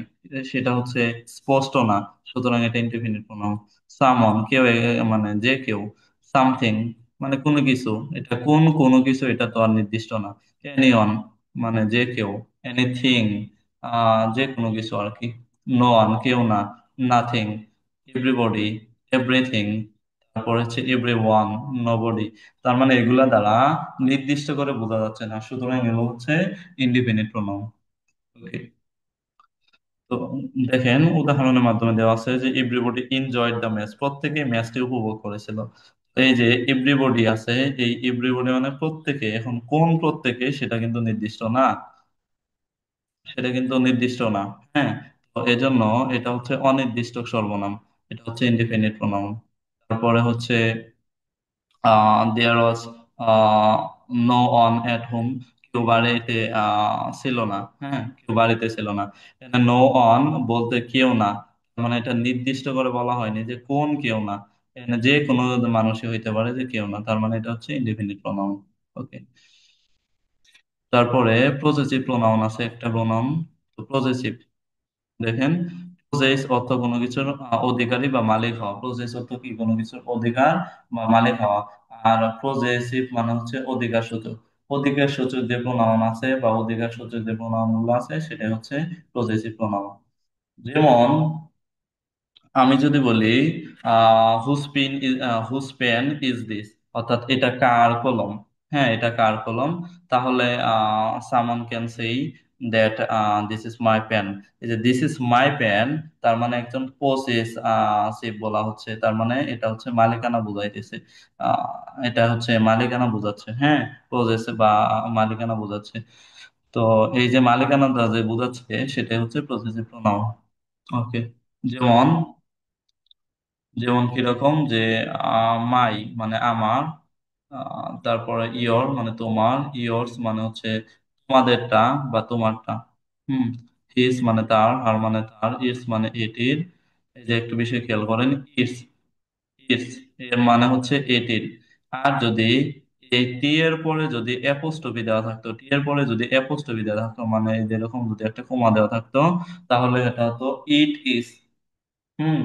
সেটা হচ্ছে স্পষ্ট না, সুতরাং এটা ইনডিফিনিট প্রোনাউন। সামন কেউ, মানে যে কেউ। সামথিং মানে কোনো কিছু, এটা কোন কোনো কিছু এটা তো আর নির্দিষ্ট না। এনিওয়ান মানে যে কেউ। এনিথিং যে কোনো কিছু আর কি। নো ওয়ান কেউ না। নাথিং। এভরিবডি। এভরিথিং। তারপর হচ্ছে এভরি ওয়ান। নোবডি। তার মানে এগুলা দ্বারা নির্দিষ্ট করে বোঝা যাচ্ছে না, সুতরাং এগুলো হচ্ছে ইন্ডিপেন্ডেন্ট প্রোনাউন। ওকে। তো দেখেন উদাহরণের মাধ্যমে দেওয়া আছে যে এভরিবডি এনজয়েড দ্য ম্যাচ, প্রত্যেকে ম্যাচটি উপভোগ করেছিল। এই যে এভরিবডি আছে, এই এভরিবডি মানে প্রত্যেকে, এখন কোন প্রত্যেকে সেটা কিন্তু নির্দিষ্ট না, সেটা কিন্তু নির্দিষ্ট না। হ্যাঁ, তো এজন্য এটা হচ্ছে অনির্দিষ্ট সর্বনাম, এটা হচ্ছে ইনডিফিনিট প্রোনাউন। তারপরে হচ্ছে there was no one at home, কেউ বাড়িতে ছিল না। হ্যাঁ, কেউ বাড়িতে ছিল না। নো অন বলতে কেউ না, মানে এটা নির্দিষ্ট করে বলা হয়নি যে কোন কেউ না, এখানে যে কোনো মানুষই হইতে পারে যে কেউ না, তার মানে এটা হচ্ছে ইনডিফিনিট প্রোনাউন। ওকে। তারপরে পজেসিভ প্রোনাউন আছে একটা প্রোনাউন। তো পজেসিভ, দেখেন, প্রজেস অর্থ কোনো কিছুর অধিকারী বা মালিক হওয়া, প্রজেস অর্থ কি কোনো কিছুর অধিকার বা মালিক হওয়া। আর প্রজেসিভ মানে হচ্ছে অধিকার সূচক। অধিকার সূচক যে প্রোনাউন আছে বা অধিকার সূচক যে প্রোনাউন গুলো আছে সেটা হচ্ছে প্রজেসিভ প্রোনাউন। যেমন আমি যদি বলি whose pen is, whose pen is this, অর্থাৎ এটা কার কলম। হ্যাঁ, এটা কার কলম, তাহলে someone can say that this is my pen. এই যে দিস ইজ মাই পেন, তার মানে একজন পসেস সে বলা হচ্ছে, তার মানে এটা হচ্ছে মালিকানা বোঝাইতেছে। আহ, এটা হচ্ছে মালিকানা বোঝাচ্ছে। হ্যাঁ, পসেস বা মালিকানা বোঝাচ্ছে। তো এই যে মালিকানা যে বোঝাচ্ছে সেটা হচ্ছে পসেসিভ প্রোনাউন। ওকে। যেমন, যেমন কিরকম যে মাই মানে আমার, তারপরে ইয়র মানে তোমার, ইয়র্স মানে হচ্ছে তোমাদেরটা বা তোমারটা। হুম। হিস মানে তার, হার মানে তার, ইটস মানে এটির। এই যে একটু বেশি খেয়াল করেন, ইটস, ইটস এর মানে হচ্ছে এটির। আর যদি এই টি এর পরে যদি অ্যাপোস্ট্রফি দেওয়া থাকতো, টি এর পরে যদি অ্যাপোস্ট্রফি দেওয়া থাকতো, মানে যেরকম যদি একটা কমা দেওয়া থাকতো, তাহলে এটা হতো ইট ইজ। হুম।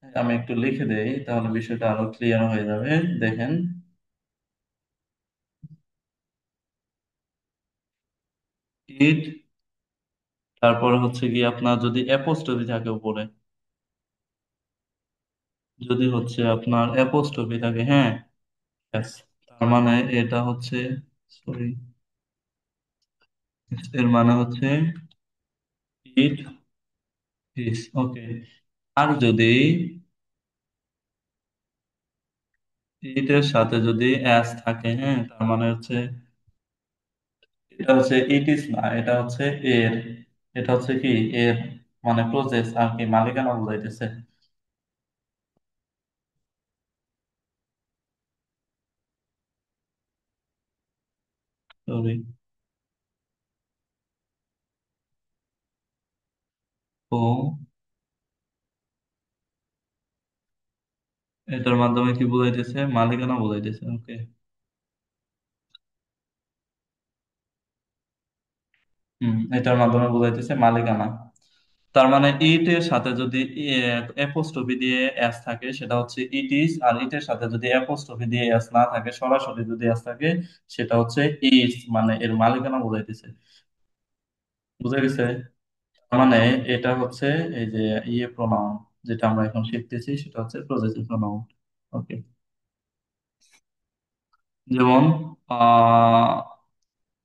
আমি একটু লিখে দেই তাহলে বিষয়টা আরো ক্লিয়ার হয়ে যাবে। দেখেন, ইট, তারপর হচ্ছে কি আপনার যদি অ্যাপোস্ট্রফি থাকে উপরে, যদি হচ্ছে আপনার অ্যাপোস্ট্রফি থাকে, হ্যাঁ, yes, তার মানে এটা হচ্ছে, সরি, এর মানে হচ্ছে ইট ইজ। ওকে। আর যদি ইটের সাথে যদি অ্যাস থাকে, হ্যাঁ, তার মানে হচ্ছে এটা হচ্ছে ইট ইজ না, এটা হচ্ছে এর, এটা হচ্ছে কি এর, মানে প্রসেস আর কি, মালিকানা বোঝাইতেছে। সরি। ও, এটার মাধ্যমে কি বোঝাইতেছে, মালিকানা বোঝাইতেছে। ওকে। এটার মাধ্যমে বোঝাইতেছে মালিকানা। তার মানে ইট এর সাথে যদি অ্যাপোস্ট্রফি দিয়ে এস থাকে সেটা হচ্ছে ইট ইজ, আর ইটের সাথে যদি অ্যাপোস্ট্রফি দিয়ে এস না থাকে, সরাসরি যদি এস থাকে, সেটা হচ্ছে ইটস, মানে এর মালিকানা বোঝাইতেছে। বুঝা গেছে? তার মানে এটা হচ্ছে এই যে প্রোনাউন যেটা আমরা এখন শিখতেছি সেটা হচ্ছে পজেসিভ প্রোনাউন। ওকে। যেমন আহ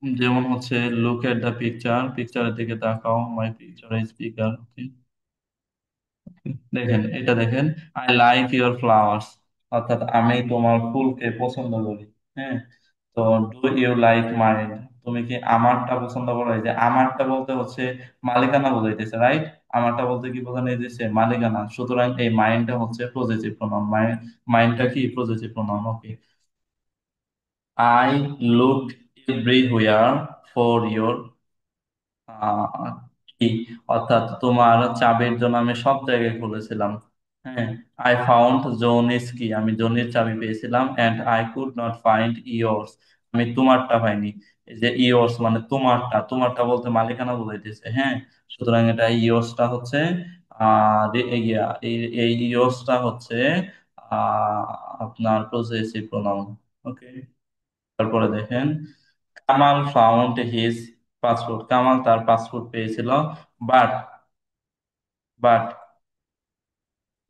যেমন হচ্ছে লুক এট দ্য পিকচার, পিকচারের দিকে তাকাও, মাই পিকচার ইজ বিগার। দেখেন, এটা দেখেন, আই লাইক ইউর ফ্লাওয়ার্স, অর্থাৎ আমি তোমার ফুলকে পছন্দ করি। হ্যাঁ। তো ডু ইউ লাইক মাইন, তুমি কি আমারটা পছন্দ করো? এই যে আমারটা বলতে হচ্ছে মালিকানা বোঝাইতেছে, রাইট? আমারটা বলতে কি বোঝানো দিয়েছে? মালিকানা। সুতরাং এই মাইন্ডটা হচ্ছে পজিটিভ প্রোনাউন। মাইন্ডটা কি positive pronoun? Okay. I look everywhere for your কি, অর্থাৎ তোমার চাবির জন্য আমি সব জায়গায় খুলেছিলাম। হ্যাঁ। আই ফাউন্ড জোনিস কি, আমি জনির চাবি পেয়েছিলাম। And I could not find yours, আমি তোমারটা পাইনি। এই যে ইয়োর্স মানে তোমারটা, তোমারটা বলতে মালিকানা বোঝাইতেছে। হ্যাঁ। সুতরাং এটা ইয়োর্সটা হচ্ছে এই ইয়োর্সটা হচ্ছে আপনার পজেসিভ প্রোনাউন। ওকে। তারপরে দেখেন, Kamal found his passport, Kamal তার পাসপোর্ট পেয়েছিল। But but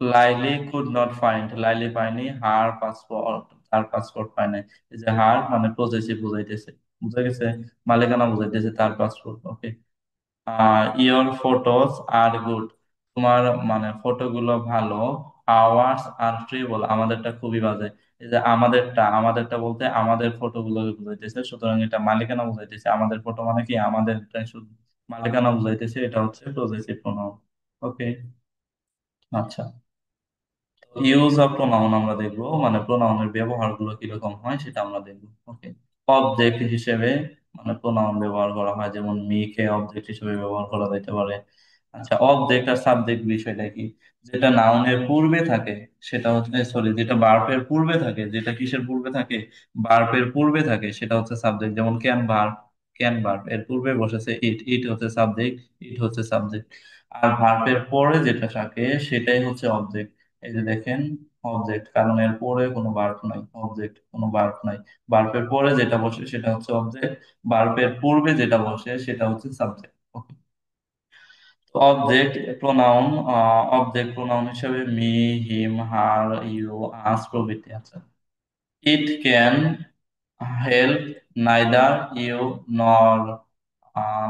Laili could not find, Laili পায়নি হার পাসপোর্ট, তার পাসপোর্ট পায় নাই। এই যে হার মানে পজেসিভ বুঝাইতেছে, বুঝা গেছে? মালিকানা বুঝাইতেছে তার passport. Okay. Your photos are good, তোমার মানে ফটোগুলো ভালো। আওয়ার্স আর ট্রিবল, আমাদেরটা খুবই বাজে। এই যে আমাদেরটা, আমাদেরটা বলতে আমাদের ফটোগুলো বুঝাইতেছে। সুতরাং এটা মালিকানা বুঝাইতেছে। আমাদের ফটো মানে কি আমাদেরটা শুধু, মালিকানা বুঝাইতেছে। এটা হচ্ছে পজেসিভ প্রোনাউন। ওকে। আচ্ছা, ইউজ অফ প্রোনাউন আমরা দেখবো, মানে প্রোনাউনের ব্যবহার গুলো কিরকম হয় সেটা আমরা দেখবো। ওকে। অবজেক্ট হিসেবে মানে প্রোনাউন ব্যবহার করা হয়, যেমন মি কে অবজেক্ট হিসেবে ব্যবহার করা যেতে পারে। আচ্ছা, অবজেক্ট আর সাবজেক্ট বিষয়টা কি? যেটা নাউনের পূর্বে থাকে সেটা হচ্ছে, সরি, যেটা ভার্বের পূর্বে থাকে, যেটা কিসের পূর্বে থাকে? ভার্বের পূর্বে থাকে, সেটা হচ্ছে সাবজেক্ট। যেমন ক্যান ভার্ব, ক্যান ভার্ব এর পূর্বে বসেছে ইট, ইট হচ্ছে সাবজেক্ট, ইট হচ্ছে সাবজেক্ট। আর ভার্বের পরে যেটা থাকে সেটাই হচ্ছে অবজেক্ট। এই যে দেখেন, অবজেক্ট, কারণ এর পরে কোনো ভার্ব নাই, অবজেক্ট কোনো ভার্ব নাই। ভার্বের পরে যেটা বসে সেটা হচ্ছে অবজেক্ট, ভার্বের পূর্বে যেটা বসে সেটা হচ্ছে subject. Object pronoun, object pronoun হিসেবে me, him, her, you, us প্রভৃতি আছে। It can help neither you nor,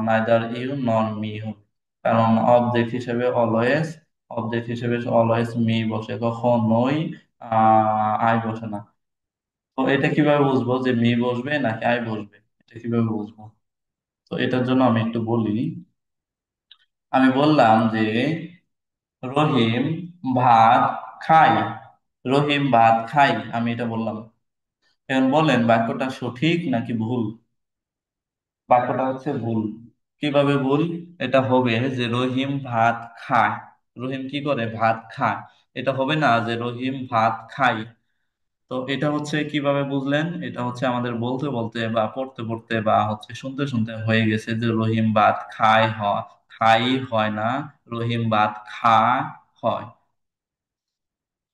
neither you nor me হবে। কারণ অবজেক্ট হিসেবে অলওয়েজ, অবজেক্ট হিসেবে অলওয়েজ মি বসে, কখনোই আই বসে না। তো এটা কিভাবে বুঝবো যে মি বসবে নাকি আই বসবে? এটা কিভাবে বুঝবো? তো এটার জন্য আমি একটু বলি। আমি বললাম যে রহিম ভাত খায়, রহিম ভাত খায়, আমি এটা বললাম। এখন বলেন বাক্যটা সঠিক নাকি ভুল? বাক্যটা হচ্ছে ভুল। কিভাবে ভুল? এটা হবে যে রহিম ভাত খায়, রহিম কি করে? ভাত খায়। এটা হবে না যে রহিম ভাত খায়। তো এটা হচ্ছে কিভাবে বুঝলেন? এটা হচ্ছে আমাদের বলতে বলতে বা পড়তে পড়তে বা হচ্ছে শুনতে শুনতে হয়ে গেছে যে রহিম ভাত খায় হয়, খাই হয় না, রহিম ভাত খা হয়।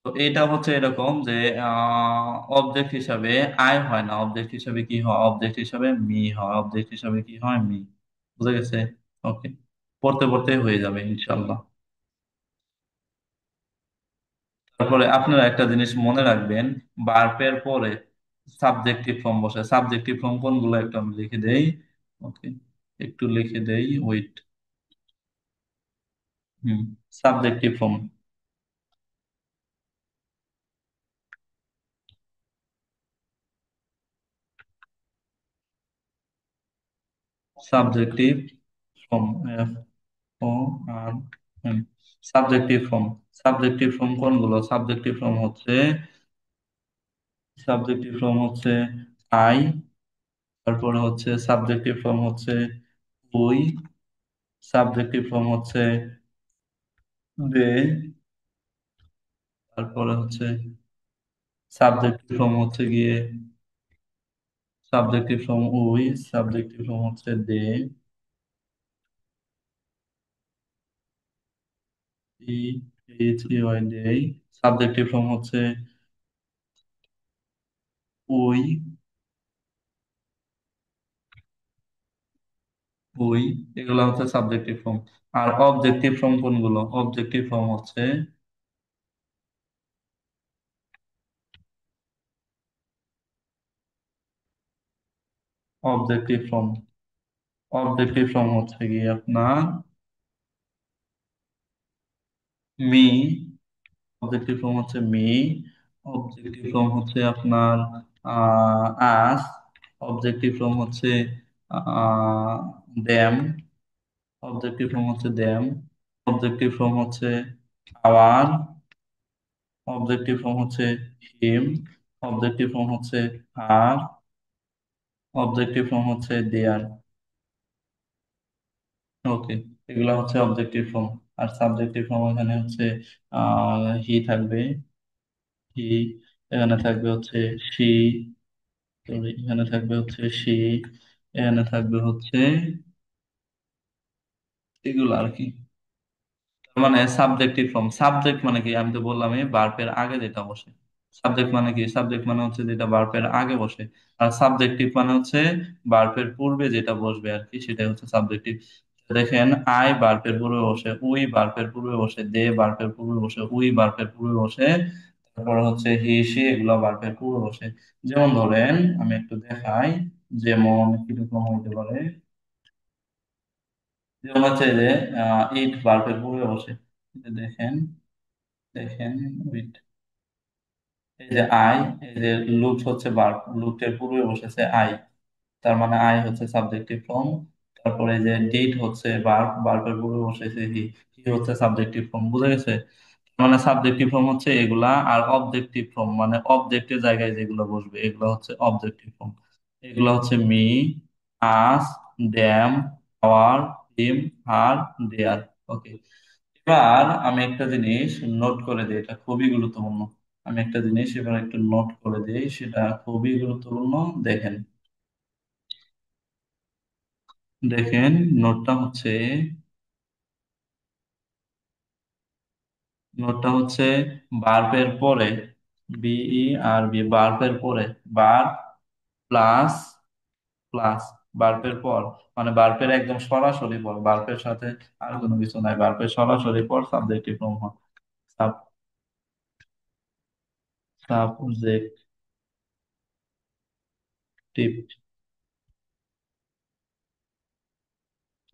তো এটা হচ্ছে এরকম যে অবজেক্ট হিসাবে আই হয় না, অবজেক্ট হিসাবে কি হয়? অবজেক্ট হিসাবে মি হয়, অবজেক্ট হিসাবে কি হয়? মি। বুঝে গেছে? ওকে। পড়তে পড়তে হয়ে যাবে ইনশাল্লাহ। তারপরে আপনারা একটা জিনিস মনে রাখবেন, ভার্বের পরে সাবজেক্টিভ ফর্ম বসে। সাবজেক্টিভ ফর্ম কোনগুলো একটু আমি লিখে দেই। ওকে, একটু লিখে দেই, wait. Hmm. Subjective form, subjective form, F O R M. Subjective form, subjective form কোনগুলো? সাবজেক্টিভ ফর্ম হচ্ছে, সাবজেক্টিভ ফর্ম হচ্ছে আই, তারপরে হচ্ছে সাবজেক্টিভ ফর্ম হচ্ছে উই, সাবজেক্টিভ ফর্ম হচ্ছে দে, তারপরে হচ্ছে সাবজেক্টিভ ফর্ম হচ্ছে গিয়ে, subjective form we, subjective form হচ্ছে they, E, H E Y they. Subjective form হচ্ছে উই, উই, এগুলো হচ্ছে সাবজেক্টিভ ফর্ম। আর অবজেক্টিভ ফর্ম কোনগুলো? অবজেক্টিভ ফর্ম হচ্ছে, অবজেক্টিভ ফর্ম, অবজেক্টিভ ফর্ম হচ্ছে কি আপনার মি, অবজেক্টিভ ফর্ম হচ্ছে মি, অবজেক্টিভ ফর্ম হচ্ছে আপনার আস, অবজেক্টিভ ফর্ম হচ্ছে দেম, অবজেক্টিভ ফর্ম হচ্ছে দেম, অবজেক্টিভ ফর্ম হচ্ছে আওয়ার, অবজেক্টিভ ফর্ম হচ্ছে হিম, অবজেক্টিভ ফর্ম হচ্ছে হার, অবজেক্টিভ ফর্ম হচ্ছে দেয়ার। ওকে, এগুলো হচ্ছে অবজেক্টিভ ফর্ম। আর সাবজেক্টিভ ফর্ম এখানে হচ্ছে হি থাকবে, হি, এখানে থাকবে হচ্ছে সি, সরি এখানে থাকবে হচ্ছে সি, এখানে থাকবে হচ্ছে এগুলো আর কি। মানে সাবজেক্টিভ ফর্ম, সাবজেক্ট মানে কি আমি তো বললামই ভার্বের আগে যেটা বসে। সাবজেক্ট মানে কি, সাবজেক্ট মানে হচ্ছে যেটা ভার্বের আগে বসে। আর সাবজেক্টিভ মানে হচ্ছে ভার্বের পূর্বে যেটা বসবে আর কি, সেটাই হচ্ছে সাবজেক্টিভ। দেখেন আই ভার্বের পূর্বে বসে, উই ভার্বের পূর্বে বসে, দে ভার্বের পূর্বে বসে, উই ভার্বের পূর্বে বসে, তারপর হচ্ছে হি সি এগুলো ভার্বের পূর্বে বসে। যেমন ধরেন আমি একটু দেখাই, যেমন কিরকম হইতে পারে। যেমন হচ্ছে যে ইট ভার্বের পূর্বে বসে, এই যে দেখেন, দেখেন wait, এই যে আই, এই যে লুক হচ্ছে ভার্ব, লুকের পূর্বে বসেছে আই, তার মানে আই হচ্ছে সাবজেক্টিভ ফর্ম। তারপরে এই যে ডিড হচ্ছে ভার্ব, ভার্বের পূর্বে বসেছে হি, হি হচ্ছে সাবজেক্টিভ ফর্ম। বুঝা গেছে? মানে সাবজেক্টিভ ফর্ম হচ্ছে এগুলা, আর অবজেক্টিভ ফর্ম মানে অবজেক্টের জায়গায় যেগুলো বসবে এগুলো হচ্ছে অবজেক্টিভ ফর্ম। এগুলো হচ্ছে মি, আস, দ্যাম, আওয়ার, হিম, হার, দেয়ার। ওকে, এবার আমি একটা জিনিস নোট করে দিই, এটা খুবই গুরুত্বপূর্ণ। আমি একটা জিনিস এবার একটু নোট করে দিই, সেটা খুবই গুরুত্বপূর্ণ। দেখেন, দেখেন নোটটা হচ্ছে, নোটটা হচ্ছে বার্বের পরে, বিই আর বি, বার্বের পরে বার প্লাস, প্লাস বার্বের পর, মানে বার্বের একদম সরাসরি পর, বার্বের সাথে আর কোনো কিছু নাই, বার্বের সরাসরি পর সাবজেক্টিভ ফর্ম হয়। সাব, সাবজেক্টিভ,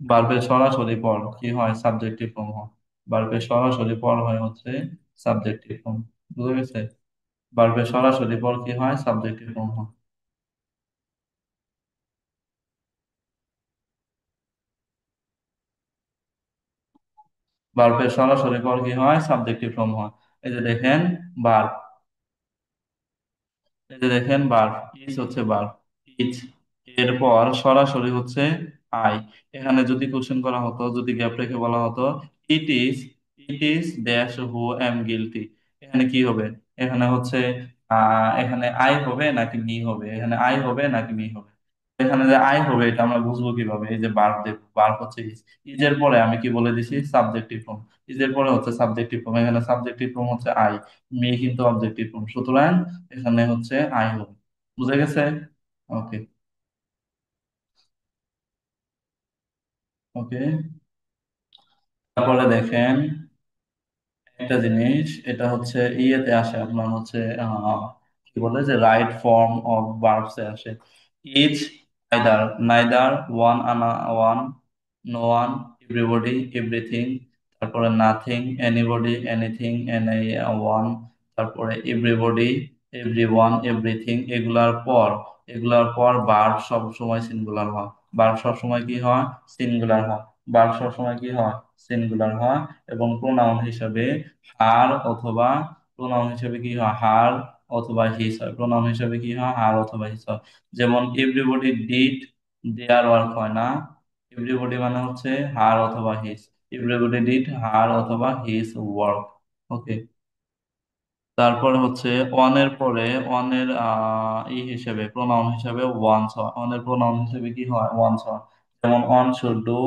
ভার্বের সরাসরি পর কি হয়, সাবজেক্টিভ ফর্ম হয়। ভার্বের সরাসরি পর হয় হচ্ছে সাবজেক্টিভ ফর্ম। বুঝা গেছে? ভার্বের সরাসরি পর কি হয়, সাবজেক্টিভ ফর্ম হয়। ভার্বের সরাসরি পর কি হয়, সাবজেক্টিভ ফর্ম হয়। এই যে দেখেন ভার্ব, এই যে দেখেন ভার্ব, ইজ হচ্ছে ভার্ব, ইজ, এরপর সরাসরি হচ্ছে আই। এখানে যদি কোশ্চেন করা হতো, যদি গ্যাপ রেখে বলা হতো it is, it is dash who am guilty, এখানে কি হবে? এখানে হচ্ছে এখানে আই হবে নাকি মি হবে, এখানে আই হবে নাকি মি হবে? এখানে যে আই হবে এটা আমরা বুঝবো কিভাবে? এই যে ভার্ব দেব, ভার্ব হচ্ছে ইজ, ইজের পরে আমি কি বলে দিছি, সাবজেক্টিভ ফর্ম, ইজের পরে হচ্ছে সাবজেক্টিভ ফর্ম, এখানে সাবজেক্টিভ ফর্ম হচ্ছে আই, মি কিন্তু অবজেক্টিভ ফর্ম, সুতরাং এখানে হচ্ছে আই হবে। বুঝে গেছে? ওকে, ওকে। তারপরে দেখেন একটা জিনিস, এটা হচ্ছে ইয়েতে আসে আপনার হচ্ছে কি বলে যে রাইট ফর্ম অফ ভার্বস এ আসে। ইচ, আইদার, নাইদার, ওয়ান, আনা, one, no one, everybody, everything, তারপরে nothing, anybody, anything, anyone, তারপরে এভরিবডি, এভরি ওয়ান, এভরিথিং, এগুলার পর ভার্ব সব সময় সিঙ্গুলার হয়। ভার্ব সব সময় কি হয়, সিঙ্গুলার হয়। ভার্ব সব সময় কি হয়, সিঙ্গুলার হয়। এবং প্রোনাউন হিসাবে হার অথবা, প্রোনাউন হিসাবে কি হয়, হার অথবা হিস হয়। প্রোনাউন হিসাবে কি হয়, হার অথবা হিস হয়। যেমন এভরিবডি ডিড দেয়ার ওয়ার্ক হয় না, এভরিবডি মানে হচ্ছে হার অথবা হিস, এভরিবডি ডিড হার অথবা হিস ওয়ার্ক। ওকে, তারপরে হচ্ছে অনের পরে, অনের হিসেবে প্রোনাউন হিসেবে ওয়ান্স হয়, অনের প্রোনাউন হিসেবে কি হয়, ওয়ান্স হয়। যেমন one should do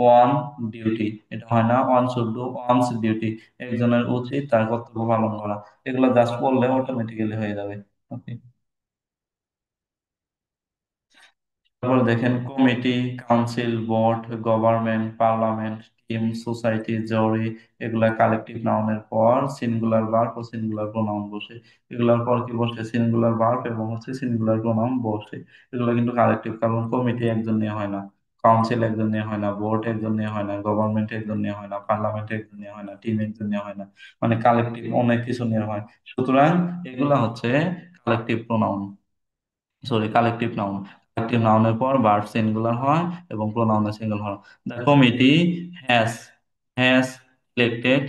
one duty, এটা হয় না, one should do one's duty, একজনের উচিত তার কর্তব্য পালন করা। এগুলো জাস্ট পড়লে অটোমেটিক্যালি হয়ে যাবে। ওকে, তারপর দেখেন committee, council, board, government, parliament, team, society, জরি, এগুলা কালেকটিভ নাউনের পর সিঙ্গুলার ভার্ব ও সিঙ্গুলার প্রোনাউন বসে। এগুলার পর কি বসে, সিঙ্গুলার ভার্ব এবং হচ্ছে সিঙ্গুলার প্রোনাউন বসে। এগুলো কিন্তু কালেকটিভ, কারণ কমিটি একজন নিয়ে হয় না, কাউন্সিল একজন নিয়ে হয় না, বোর্ড একজন নিয়ে হয় না, গভর্নমেন্ট একজন নিয়ে হয় না, পার্লামেন্ট একজন নিয়ে হয় না, টিম একজন নিয়ে হয় না, মানে কালেকটিভ অনেক কিছু নিয়ে হয়। সুতরাং এগুলা হচ্ছে collective pronoun, sorry collective noun. Collective নাউনের পর ভার্ব সিঙ্গুলার হয় এবং প্রোনাউন সিঙ্গুলার হয়। The committee has, has elected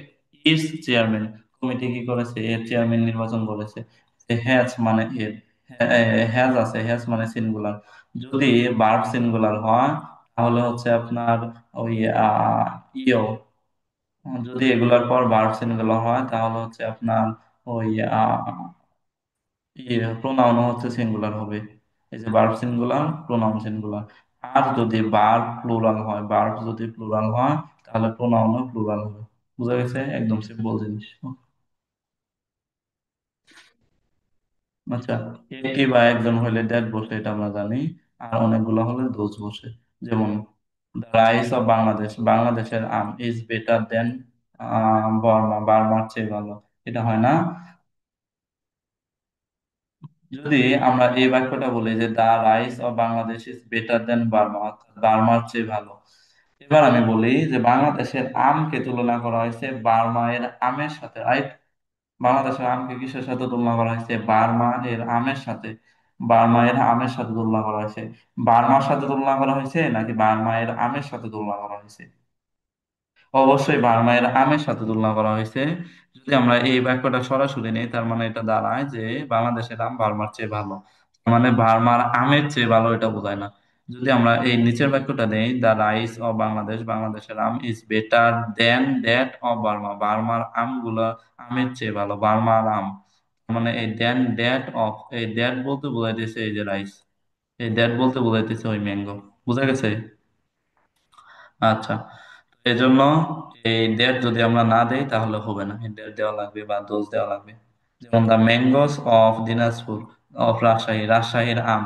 it's chairman, committee কি করেছে, এর চেয়ারম্যান নির্বাচন করেছে। হ্যাজ মানে এর, হ্যাজ আছে, হ্যাজ মানে সিঙ্গুলার, যদি ভার্ব সিঙ্গুলার হয় তাহলে হচ্ছে আপনার ওই ইও, যদি এগুলার পর ভার্ব সিঙ্গুলার হয় তাহলে হচ্ছে আপনার ওই প্রোনাউন হচ্ছে সিঙ্গুলার হবে। এই যে ভার্ব সিঙ্গুলার, প্রোনাউন সিঙ্গুলার। আর যদি ভার্ব প্লুরাল হয়, ভার্ব যদি প্লুরাল হয় তাহলে প্রোনাউনও প্লুরাল হবে। বুঝা গেছে, একদম সিম্পল জিনিস। আচ্ছা, একটি বা একজন হইলে দ্যাট বসে, এটা আমরা জানি। আর অনেকগুলো হলে দোজ বসে। যেমন দ্য রাইস অফ বাংলাদেশ, বাংলাদেশের আম ইজ বেটার দেন বর্মা, বার্মার চেয়ে ভালো, এটা হয় না। যদি আমরা এই বাক্যটা বলি যে the rice of Bangladesh is better then Burma, অর্থাৎ বার্মার চেয়ে ভালো। এবার আমি বলি যে বাংলাদেশের আমকে তুলনা করা হয়েছে বার্মা এর আমের সাথে, রাইট? বাংলাদেশের আমকে কিসের সাথে তুলনা করা হয়েছে? বার্মা এর আমের সাথে। বার্মা এর আমের সাথে তুলনা করা হয়েছে। বার্মার সাথে তুলনা করা হয়েছে নাকি বার্মা এর আমের সাথে তুলনা করা হয়েছে? অবশ্যই বার্মায়ের আমের সাথে তুলনা করা হয়েছে। যদি আমরা এই বাক্যটা সরাসরি নেই তার মানে এটা দাঁড়ায় যে বাংলাদেশের আম বার্মার চেয়ে ভালো। তার মানে বার্মার আমের চেয়ে ভালো এটা বোঝায় না। যদি আমরা এই নিচের বাক্যটা নেই, দ্য রাইস অফ বাংলাদেশ, বাংলাদেশের আম is better than that of Burma, বার্মার আমগুলা আমের চেয়ে ভালো, বার্মার আম। তার মানে এই দেন দ্যাট অফ, এই দ্যাট বলতে বোঝাইতেছে এই যে রাইস, এই দ্যাট বলতে বোঝাইতেছে ওই ম্যাঙ্গো। বুঝা গেছে? আচ্ছা, এই জন্য এই ডেট যদি আমরা না দেই তাহলে হবে না, ডেট দেওয়া লাগবে বা দোষ দেওয়া লাগবে। যেমন the mangoes of Dinajpur, of Rajshahi, রাজশাহীর আম।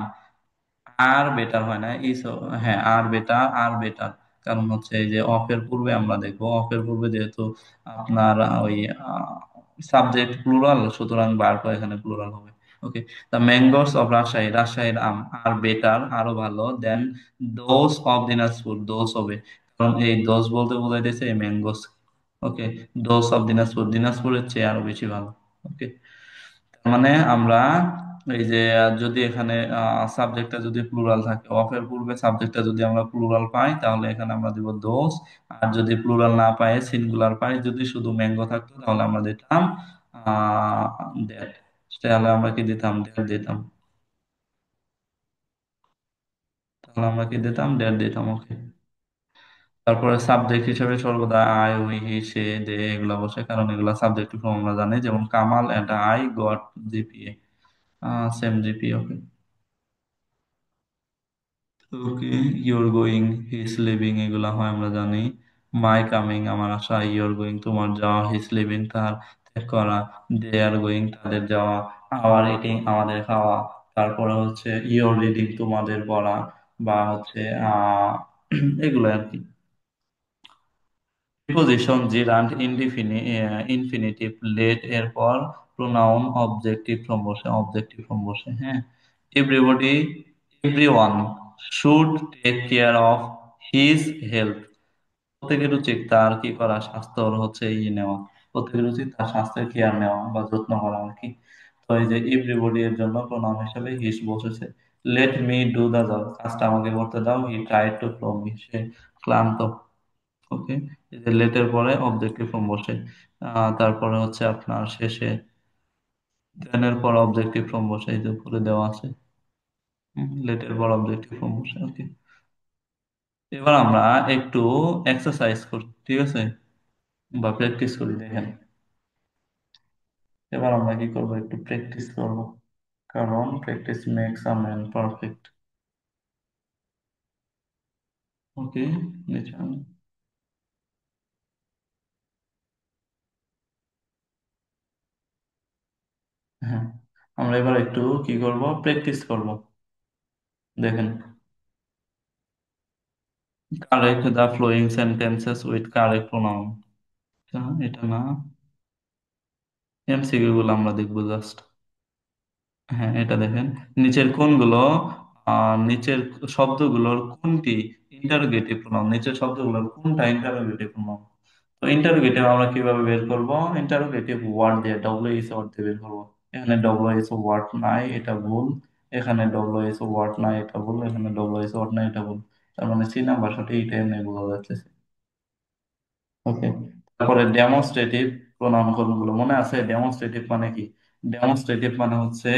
আর বেটার হয় না, ইস, হ্যাঁ আর বেটার, আর বেটার। কারণ হচ্ছে এই যে অফের পূর্বে আমরা দেখবো, অফের পূর্বে যেহেতু আপনার ওই সাবজেক্ট প্লুরাল, সুতরাং ভার্ব এখানে প্লুরাল হবে। ওকে, দ্য ম্যাঙ্গোস অফ রাজশাহী, রাজশাহীর আম আর বেটার আরো ভালো, দেন দোজ অফ দিনাজপুর, দোজ হবে, কারণ এই দোজ বলতে বোঝাইতেছে এই mangoes. Okay, those of Dinajpur, দিনাজপুরের চেয়ে আরো বেশি ভালো। ওকে, মানে আমরা এই যে যদি এখানে সাবজেক্টটা যদি প্লুরাল থাকে, অফের পূর্বে সাবজেক্টটা যদি আমরা প্লুরাল পাই তাহলে এখানে আমরা দিব দোষ। আর যদি প্লুরাল না পাই, সিঙ্গুলার পাই, যদি শুধু ম্যাঙ্গো থাকতো তাহলে আমরা দিতাম দ্যাট, তাহলে আমরা কি দিতাম, দ্যাট দিতাম। তাহলে আমরা কি দিতাম, দ্যাট দিতাম। ওকে, তারপরে সাবজেক্ট হিসেবে সর্বদা আই, উই, হি, সে, দে এগুলা বসে, কারণ এগুলা সাবজেক্টিভ ফর্ম আমরা জানি। যেমন Kamal and I got GPA, same GPA. Okay, okay, you're going, his living এগুলা হয় আমরা জানি। মাই কামিং আমার আসা, ইউর গোয়িং তোমার যাওয়া, হিজ লিভিং তার ত্যাগ করা, দে আর গোয়িং তাদের যাওয়া, আওয়ার ইটিং আমাদের খাওয়া। তারপরে হচ্ছে ইউর রিডিং তোমাদের পড়া, বা হচ্ছে এগুলো আর কি। প্রিপোজিশন জিরান্ড ইনফিনিটিভ লেট এর পর প্রোনাউন অবজেক্টিভ ফ্রম বসে, অবজেক্টিভ ফ্রম বসে। হ্যাঁ, everybody, everyone should take care of his health, প্রত্যেকের উচিত তার কি করা, স্বাস্থ্যর হচ্ছে নেওয়া, প্রত্যেকের উচিত তার স্বাস্থ্যের কেয়ার নেওয়া বা যত্ন করা আর কি। তো এই যে এভরিবডি এর জন্য প্রোনাউন হিসেবে হিস বসেছে। Let me do the job, কাজটা আমাকে করতে দাও, he try to flow me, সে ক্লান্ত। ওকে, এই যে লেটের পরে অবজেক্টিভ ফর্ম বসে। তারপরে হচ্ছে আপনার শেষে দেনের পর অবজেক্টিভ ফর্ম বসে, এই যে উপরে দেওয়া আছে। লেটের পর অবজেক্টিভ ফর্ম বসে। ওকে, এবার আমরা একটু এক্সারসাইজ করি, ঠিক আছে, বা প্র্যাকটিস করি, দেখেন। এবার আমরা কি করব, একটু প্র্যাকটিস করব, কারণ practice makes a man perfect. Okay, নিচে হ্যাঁ, আমরা এবার একটু কি করব, প্র্যাকটিস করব। দেখেন, correct the following sentences with correct pronoun. এটা না, এমসিকিউ গুলো আমরা দেখবো জাস্ট। হ্যাঁ, এটা দেখেন, নিচের কোনগুলো নিচের শব্দগুলোর কোনটি ইন্টারোগেটিভ প্রোনাউন, নিচের শব্দগুলোর কোনটা ইন্টারোগেটিভ প্রোনাউন। তো ইন্টারোগেটিভ আমরা কিভাবে বের করব, ইন্টারোগেটিভ ওয়ার্ড দিয়ে, ডব্লিউ এইচ ওয়ার্ড দিয়ে বের করবো। এখানে ডব্লিউ এইচ ওয়ার্ড নাই, এটা ভুল। এখানে ডব্লিউ এইচ ওয়ার্ড নাই, এটা ভুল। এখানে ডব্লিউ এইচ ওয়ার্ড নাই, এটা ভুল। তার মানে সি নাম্বার সঠিক, এইটা এমনি বোঝা যাচ্ছে। ওকে, তারপরে ডেমনস্ট্রেটিভ প্রোনাউন গুলো মনে আছে? ডেমনস্ট্রেটিভ মানে কি? ডেমনস্ট্রেটিভ মানে হচ্ছে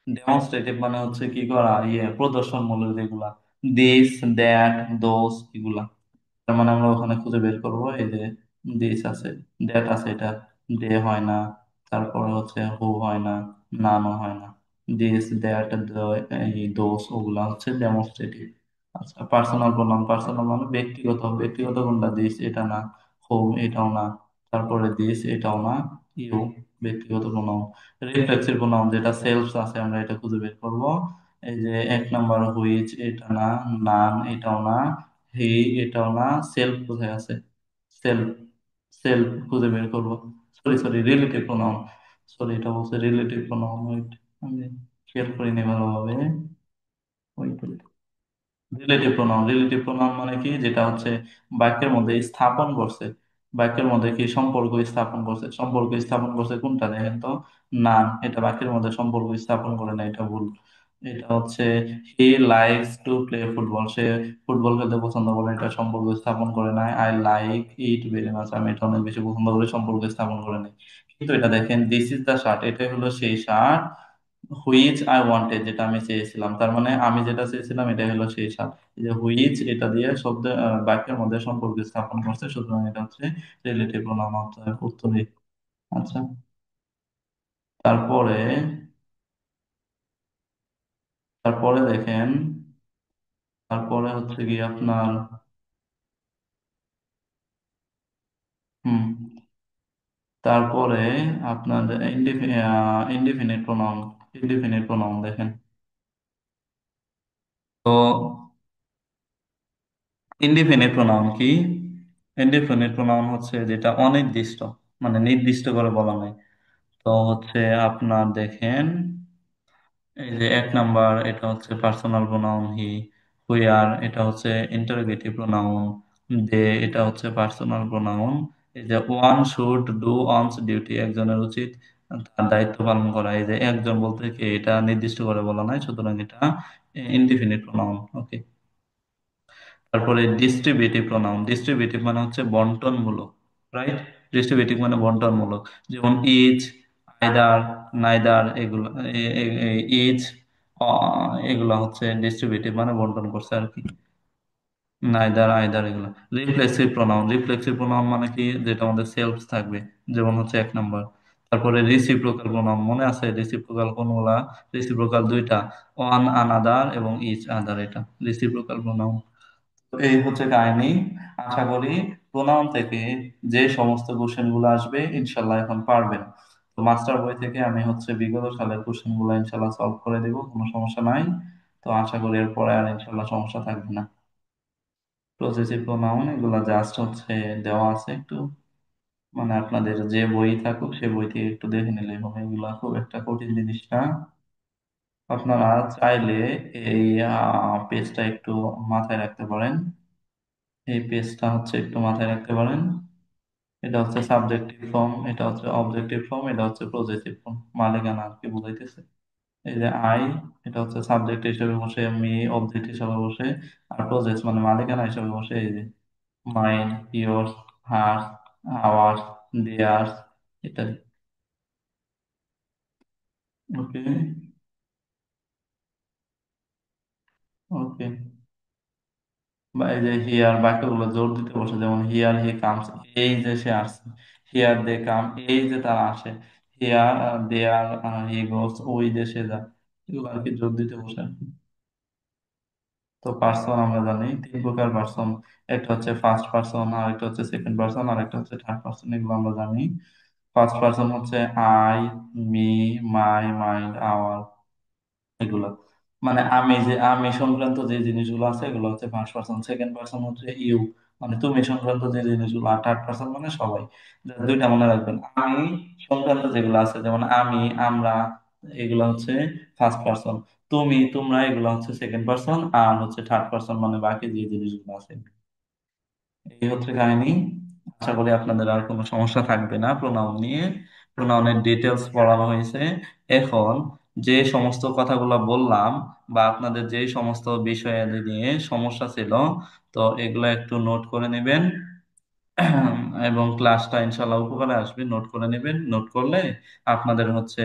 ডেমনস্ট্রেটিভ মানে হচ্ছে কি করা, প্রদর্শনমূলক যেগুলা, দিস, দ্যাট, দোস, এগুলা। তার মানে আমরা ওখানে খুঁজে বের করবো, এই যে দিস আছে, দ্যাট আছে, এটা দে হয় না, তারপরে হচ্ছে হু হয় না, নানও হয় না। দিস, দ্যাট, এই দোস, ওগুলা হচ্ছে ডেমনস্ট্রেটিভ। আচ্ছা, পার্সোনাল প্রোনাউন, পার্সোনাল মানে ব্যক্তিগত, ব্যক্তিগত কোনটা? দিস এটা না, হোম এটাও না, তারপরে দিস এটাও না, ইউ ব্যক্তিগত প্রোনাউন। রিফ্লেক্সিভ প্রোনাউন যেটা সেলফ আছে, আমরা এটা খুঁজে বের করবো। এই যে এক নাম্বার হুইচ এটা না, নান এটাও না, হি এটাও না, সেলফ কোথায় আছে? সেলফ, সেলফ খুঁজে বের করবো। Sorry sorry, relative pronoun, sorry এটা বলছে রিলেটিভ প্রোনাউন, ওইট আমি খেয়াল করিনি ভালোভাবে। Wait, relative pronoun, relative pronoun মানে কি? যেটা হচ্ছে বাক্যের মধ্যে স্থাপন করছে, বাক্যের মধ্যে কি সম্পর্ক স্থাপন করছে, সম্পর্ক স্থাপন করছে কোনটা দেখেন তো? না, এটা বাক্যের মধ্যে সম্পর্ক স্থাপন করে না, এটা ভুল। এটা হচ্ছে he likes to play football, say football খেলতে পছন্দ করে, এটা সম্পর্ক স্থাপন করে নাই। I like it very much, আমি এটা অনেক বেশি পছন্দ করি, সম্পর্ক স্থাপন করে নাই। কিন্তু এটা দেখেন, দিস ইজ দ্য শার্ট, এটাই হলো সেই শার্ট, হুইচ আই ওয়ান্টেড, যেটা আমি চেয়েছিলাম, তার মানে আমি যেটা চেয়েছিলাম এটাই হলো সেই সাপ। এই যে হুইচ, এটা দিয়ে শব্দ বাক্যের মধ্যে সম্পর্ক স্থাপন করছে, সুতরাং এটা হচ্ছে রিলেটিভ প্রোনাউন, উত্তরে। আচ্ছা, তারপরে তারপরে দেখেন, তারপরে হচ্ছে কি আপনার, হুম, তারপরে আপনার ইনডিফিনিট প্রোনাউন, ইনডিফিনিট প্রোনাউন দেখেন তো। ইনডিফিনিট প্রোনাউন কি? ইনডিফিনিট প্রোনাউন হচ্ছে যেটা অনির্দিষ্ট, মানে নির্দিষ্ট করে বলা নাই। তো হচ্ছে আপনার দেখেন, এই যে এক নাম্বার এটা হচ্ছে পার্সোনাল প্রোনাউন হি, হুইয়ার এটা হচ্ছে ইন্টারোগেটিভ প্রোনাউন, দে এটা হচ্ছে পার্সোনাল প্রোনাউন। এই যে one should do one's duty, একজনের উচিত তার দায়িত্ব পালন করা, এই যে একজন বলতে কি, এটা নির্দিষ্ট করে বলা নাই, সুতরাং এটা ইনডিফিনিট প্রোনাউন। ওকে, তারপরে ডিস্ট্রিবিউটিভ প্রোনাউন, ডিস্ট্রিবিউটিভ মানে হচ্ছে বন্টনমূলক, রাইট? ডিস্ট্রিবিউটিভ মানে বন্টনমূলক, যেমন ইচ, আইদার, নাইদার, এগুলো, ইচ, এগুলো হচ্ছে ডিস্ট্রিবিউটিভ মানে বন্টন করছে আর কি, নাইদার, আইদার, এগুলো। রিফ্লেক্সিভ প্রোনাউন, রিফ্লেক্সিভ প্রোনাউন মানে কি? যেটা আমাদের সেলফ থাকবে, যেমন হচ্ছে এক নাম্বার। তারপরে রিসিপ্রোকাল প্রোনাউন, মনে আছে রিসিপ্রোকাল কোনগুলা? রিসিপ্রোকাল দুইটা, অন আনাদার এবং ইচ আদার, এটা রিসিপ্রোকাল প্রোনাউন। তো এই হচ্ছে কাহিনী। আশা করি প্রোনাউন থেকে যে সমস্ত কোশ্চেন গুলো আসবে ইনশাল্লাহ এখন পারবেন। তো মাস্টার বই থেকে আমি হচ্ছে বিগত সালের কোশ্চেন গুলো ইনশাল্লাহ সলভ করে দিব, কোনো সমস্যা নাই। তো আশা করি এরপরে আর ইনশাল্লাহ সমস্যা থাকবে না। পজেসিভ প্রোনাউন এগুলা জাস্ট হচ্ছে দেওয়া আছে একটু, মানে আপনাদের যে বই থাকুক সে বই থেকে একটু দেখে নিলে হবে, এগুলা খুব একটা কঠিন জিনিস না। আপনারা চাইলে এই পেজটা একটু মাথায় রাখতে পারেন, এই পেজটা হচ্ছে একটু মাথায় রাখতে পারেন। এটা হচ্ছে সাবজেক্টিভ ফর্ম, এটা হচ্ছে অবজেক্টিভ ফর্ম, এটা হচ্ছে পজেসিভ ফর্ম, মালিকানা আর কি বুঝাইতেছে। এই যে আই, এটা হচ্ছে সাবজেক্ট হিসেবে বসে, মি অবজেক্ট হিসেবে বসে, আর পজেস মানে মালিকানা হিসেবে বসে, এই যে mine, yours, hers, ours, theirs, ইত্যাদি। ওকে, ওকে। বা এই যে হিয়ার বাক্যগুলো জোর দিতে বসে, যেমন হিয়ার হি কামস, এই যে সে আসছে। হিয়ার দে কাম, এই যে তারা আসে। হিয়ার দেয়ার হি গোস, ওই যে সে যায়। এগুলো আর কি জোর দিতে বসে আর কি। তো পার্সন আমরা জানি তিন প্রকার পার্সন, একটা হচ্ছে ফার্স্ট পার্সন, আর একটা হচ্ছে সেকেন্ড পার্সন, আর একটা হচ্ছে থার্ড পার্সন, এগুলো আমরা জানি। ফার্স্ট পার্সন হচ্ছে I, me, my, mine, our, এগুলো মানে আমি, যে আমি সংক্রান্ত যে জিনিসগুলো আছে এগুলো হচ্ছে ফার্স্ট পার্সন। সেকেন্ড পার্সন হচ্ছে ইউ, মানে তুমি সংক্রান্ত যে জিনিসগুলো। আর থার্ড পার্সন মানে সবাই। দুইটা মনে রাখবেন, আমি সংক্রান্ত যেগুলো আছে, যেমন আমি, আমরা, এগুলো হচ্ছে ফার্স্ট পার্সন। তুমি, তোমরা, এগুলো হচ্ছে সেকেন্ড পার্সন। আর হচ্ছে থার্ড পার্সন মানে বাকি যে জিনিসগুলো আছে। এই হচ্ছে কাহিনী। আশা করি আপনাদের আর কোনো সমস্যা থাকবে না প্রোনাউন নিয়ে। প্রোনাউনের ডিটেলস পড়ানো হয়েছে। এখন যে সমস্ত কথাগুলো বললাম, বা আপনাদের যে সমস্ত বিষয়ে নিয়ে সমস্যা ছিল, তো এগুলো একটু নোট করে নেবেন। এবং ক্লাসটা ইনশাল্লাহ উপকারে আসবে, নোট করে নেবেন। নোট করলে আপনাদের হচ্ছে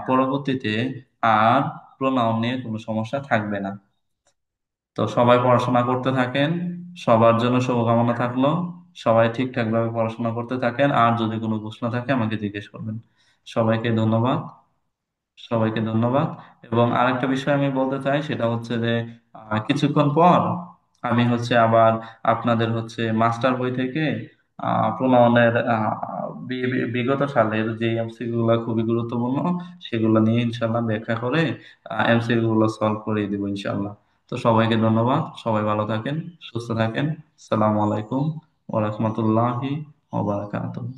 পরবর্তীতে আর প্রোনাউন নিয়ে কোনো সমস্যা থাকবে না। তো সবাই পড়াশোনা করতে থাকেন, সবার জন্য শুভকামনা থাকলো। সবাই ঠিকঠাক ভাবে পড়াশোনা করতে থাকেন, আর যদি কোনো প্রশ্ন থাকে আমাকে জিজ্ঞেস করবেন। সবাইকে ধন্যবাদ। সবাইকে ধন্যবাদ। এবং আরেকটা বিষয় আমি বলতে চাই, সেটা হচ্ছে যে কিছুক্ষণ পর আমি হচ্ছে আবার আপনাদের হচ্ছে মাস্টার বই থেকে প্রণয়নের বিগত সালের যে এমসিকিউ গুলো খুবই গুরুত্বপূর্ণ, সেগুলো নিয়ে ইনশাল্লাহ ব্যাখ্যা করে এমসিকিউ গুলো সলভ করে দিব ইনশাল্লাহ। তো সবাইকে ধন্যবাদ, সবাই ভালো থাকেন, সুস্থ থাকেন। আসসালামু আলাইকুম ওয়া রাহমাতুল্লাহি ওয়া বারাকাতুহু।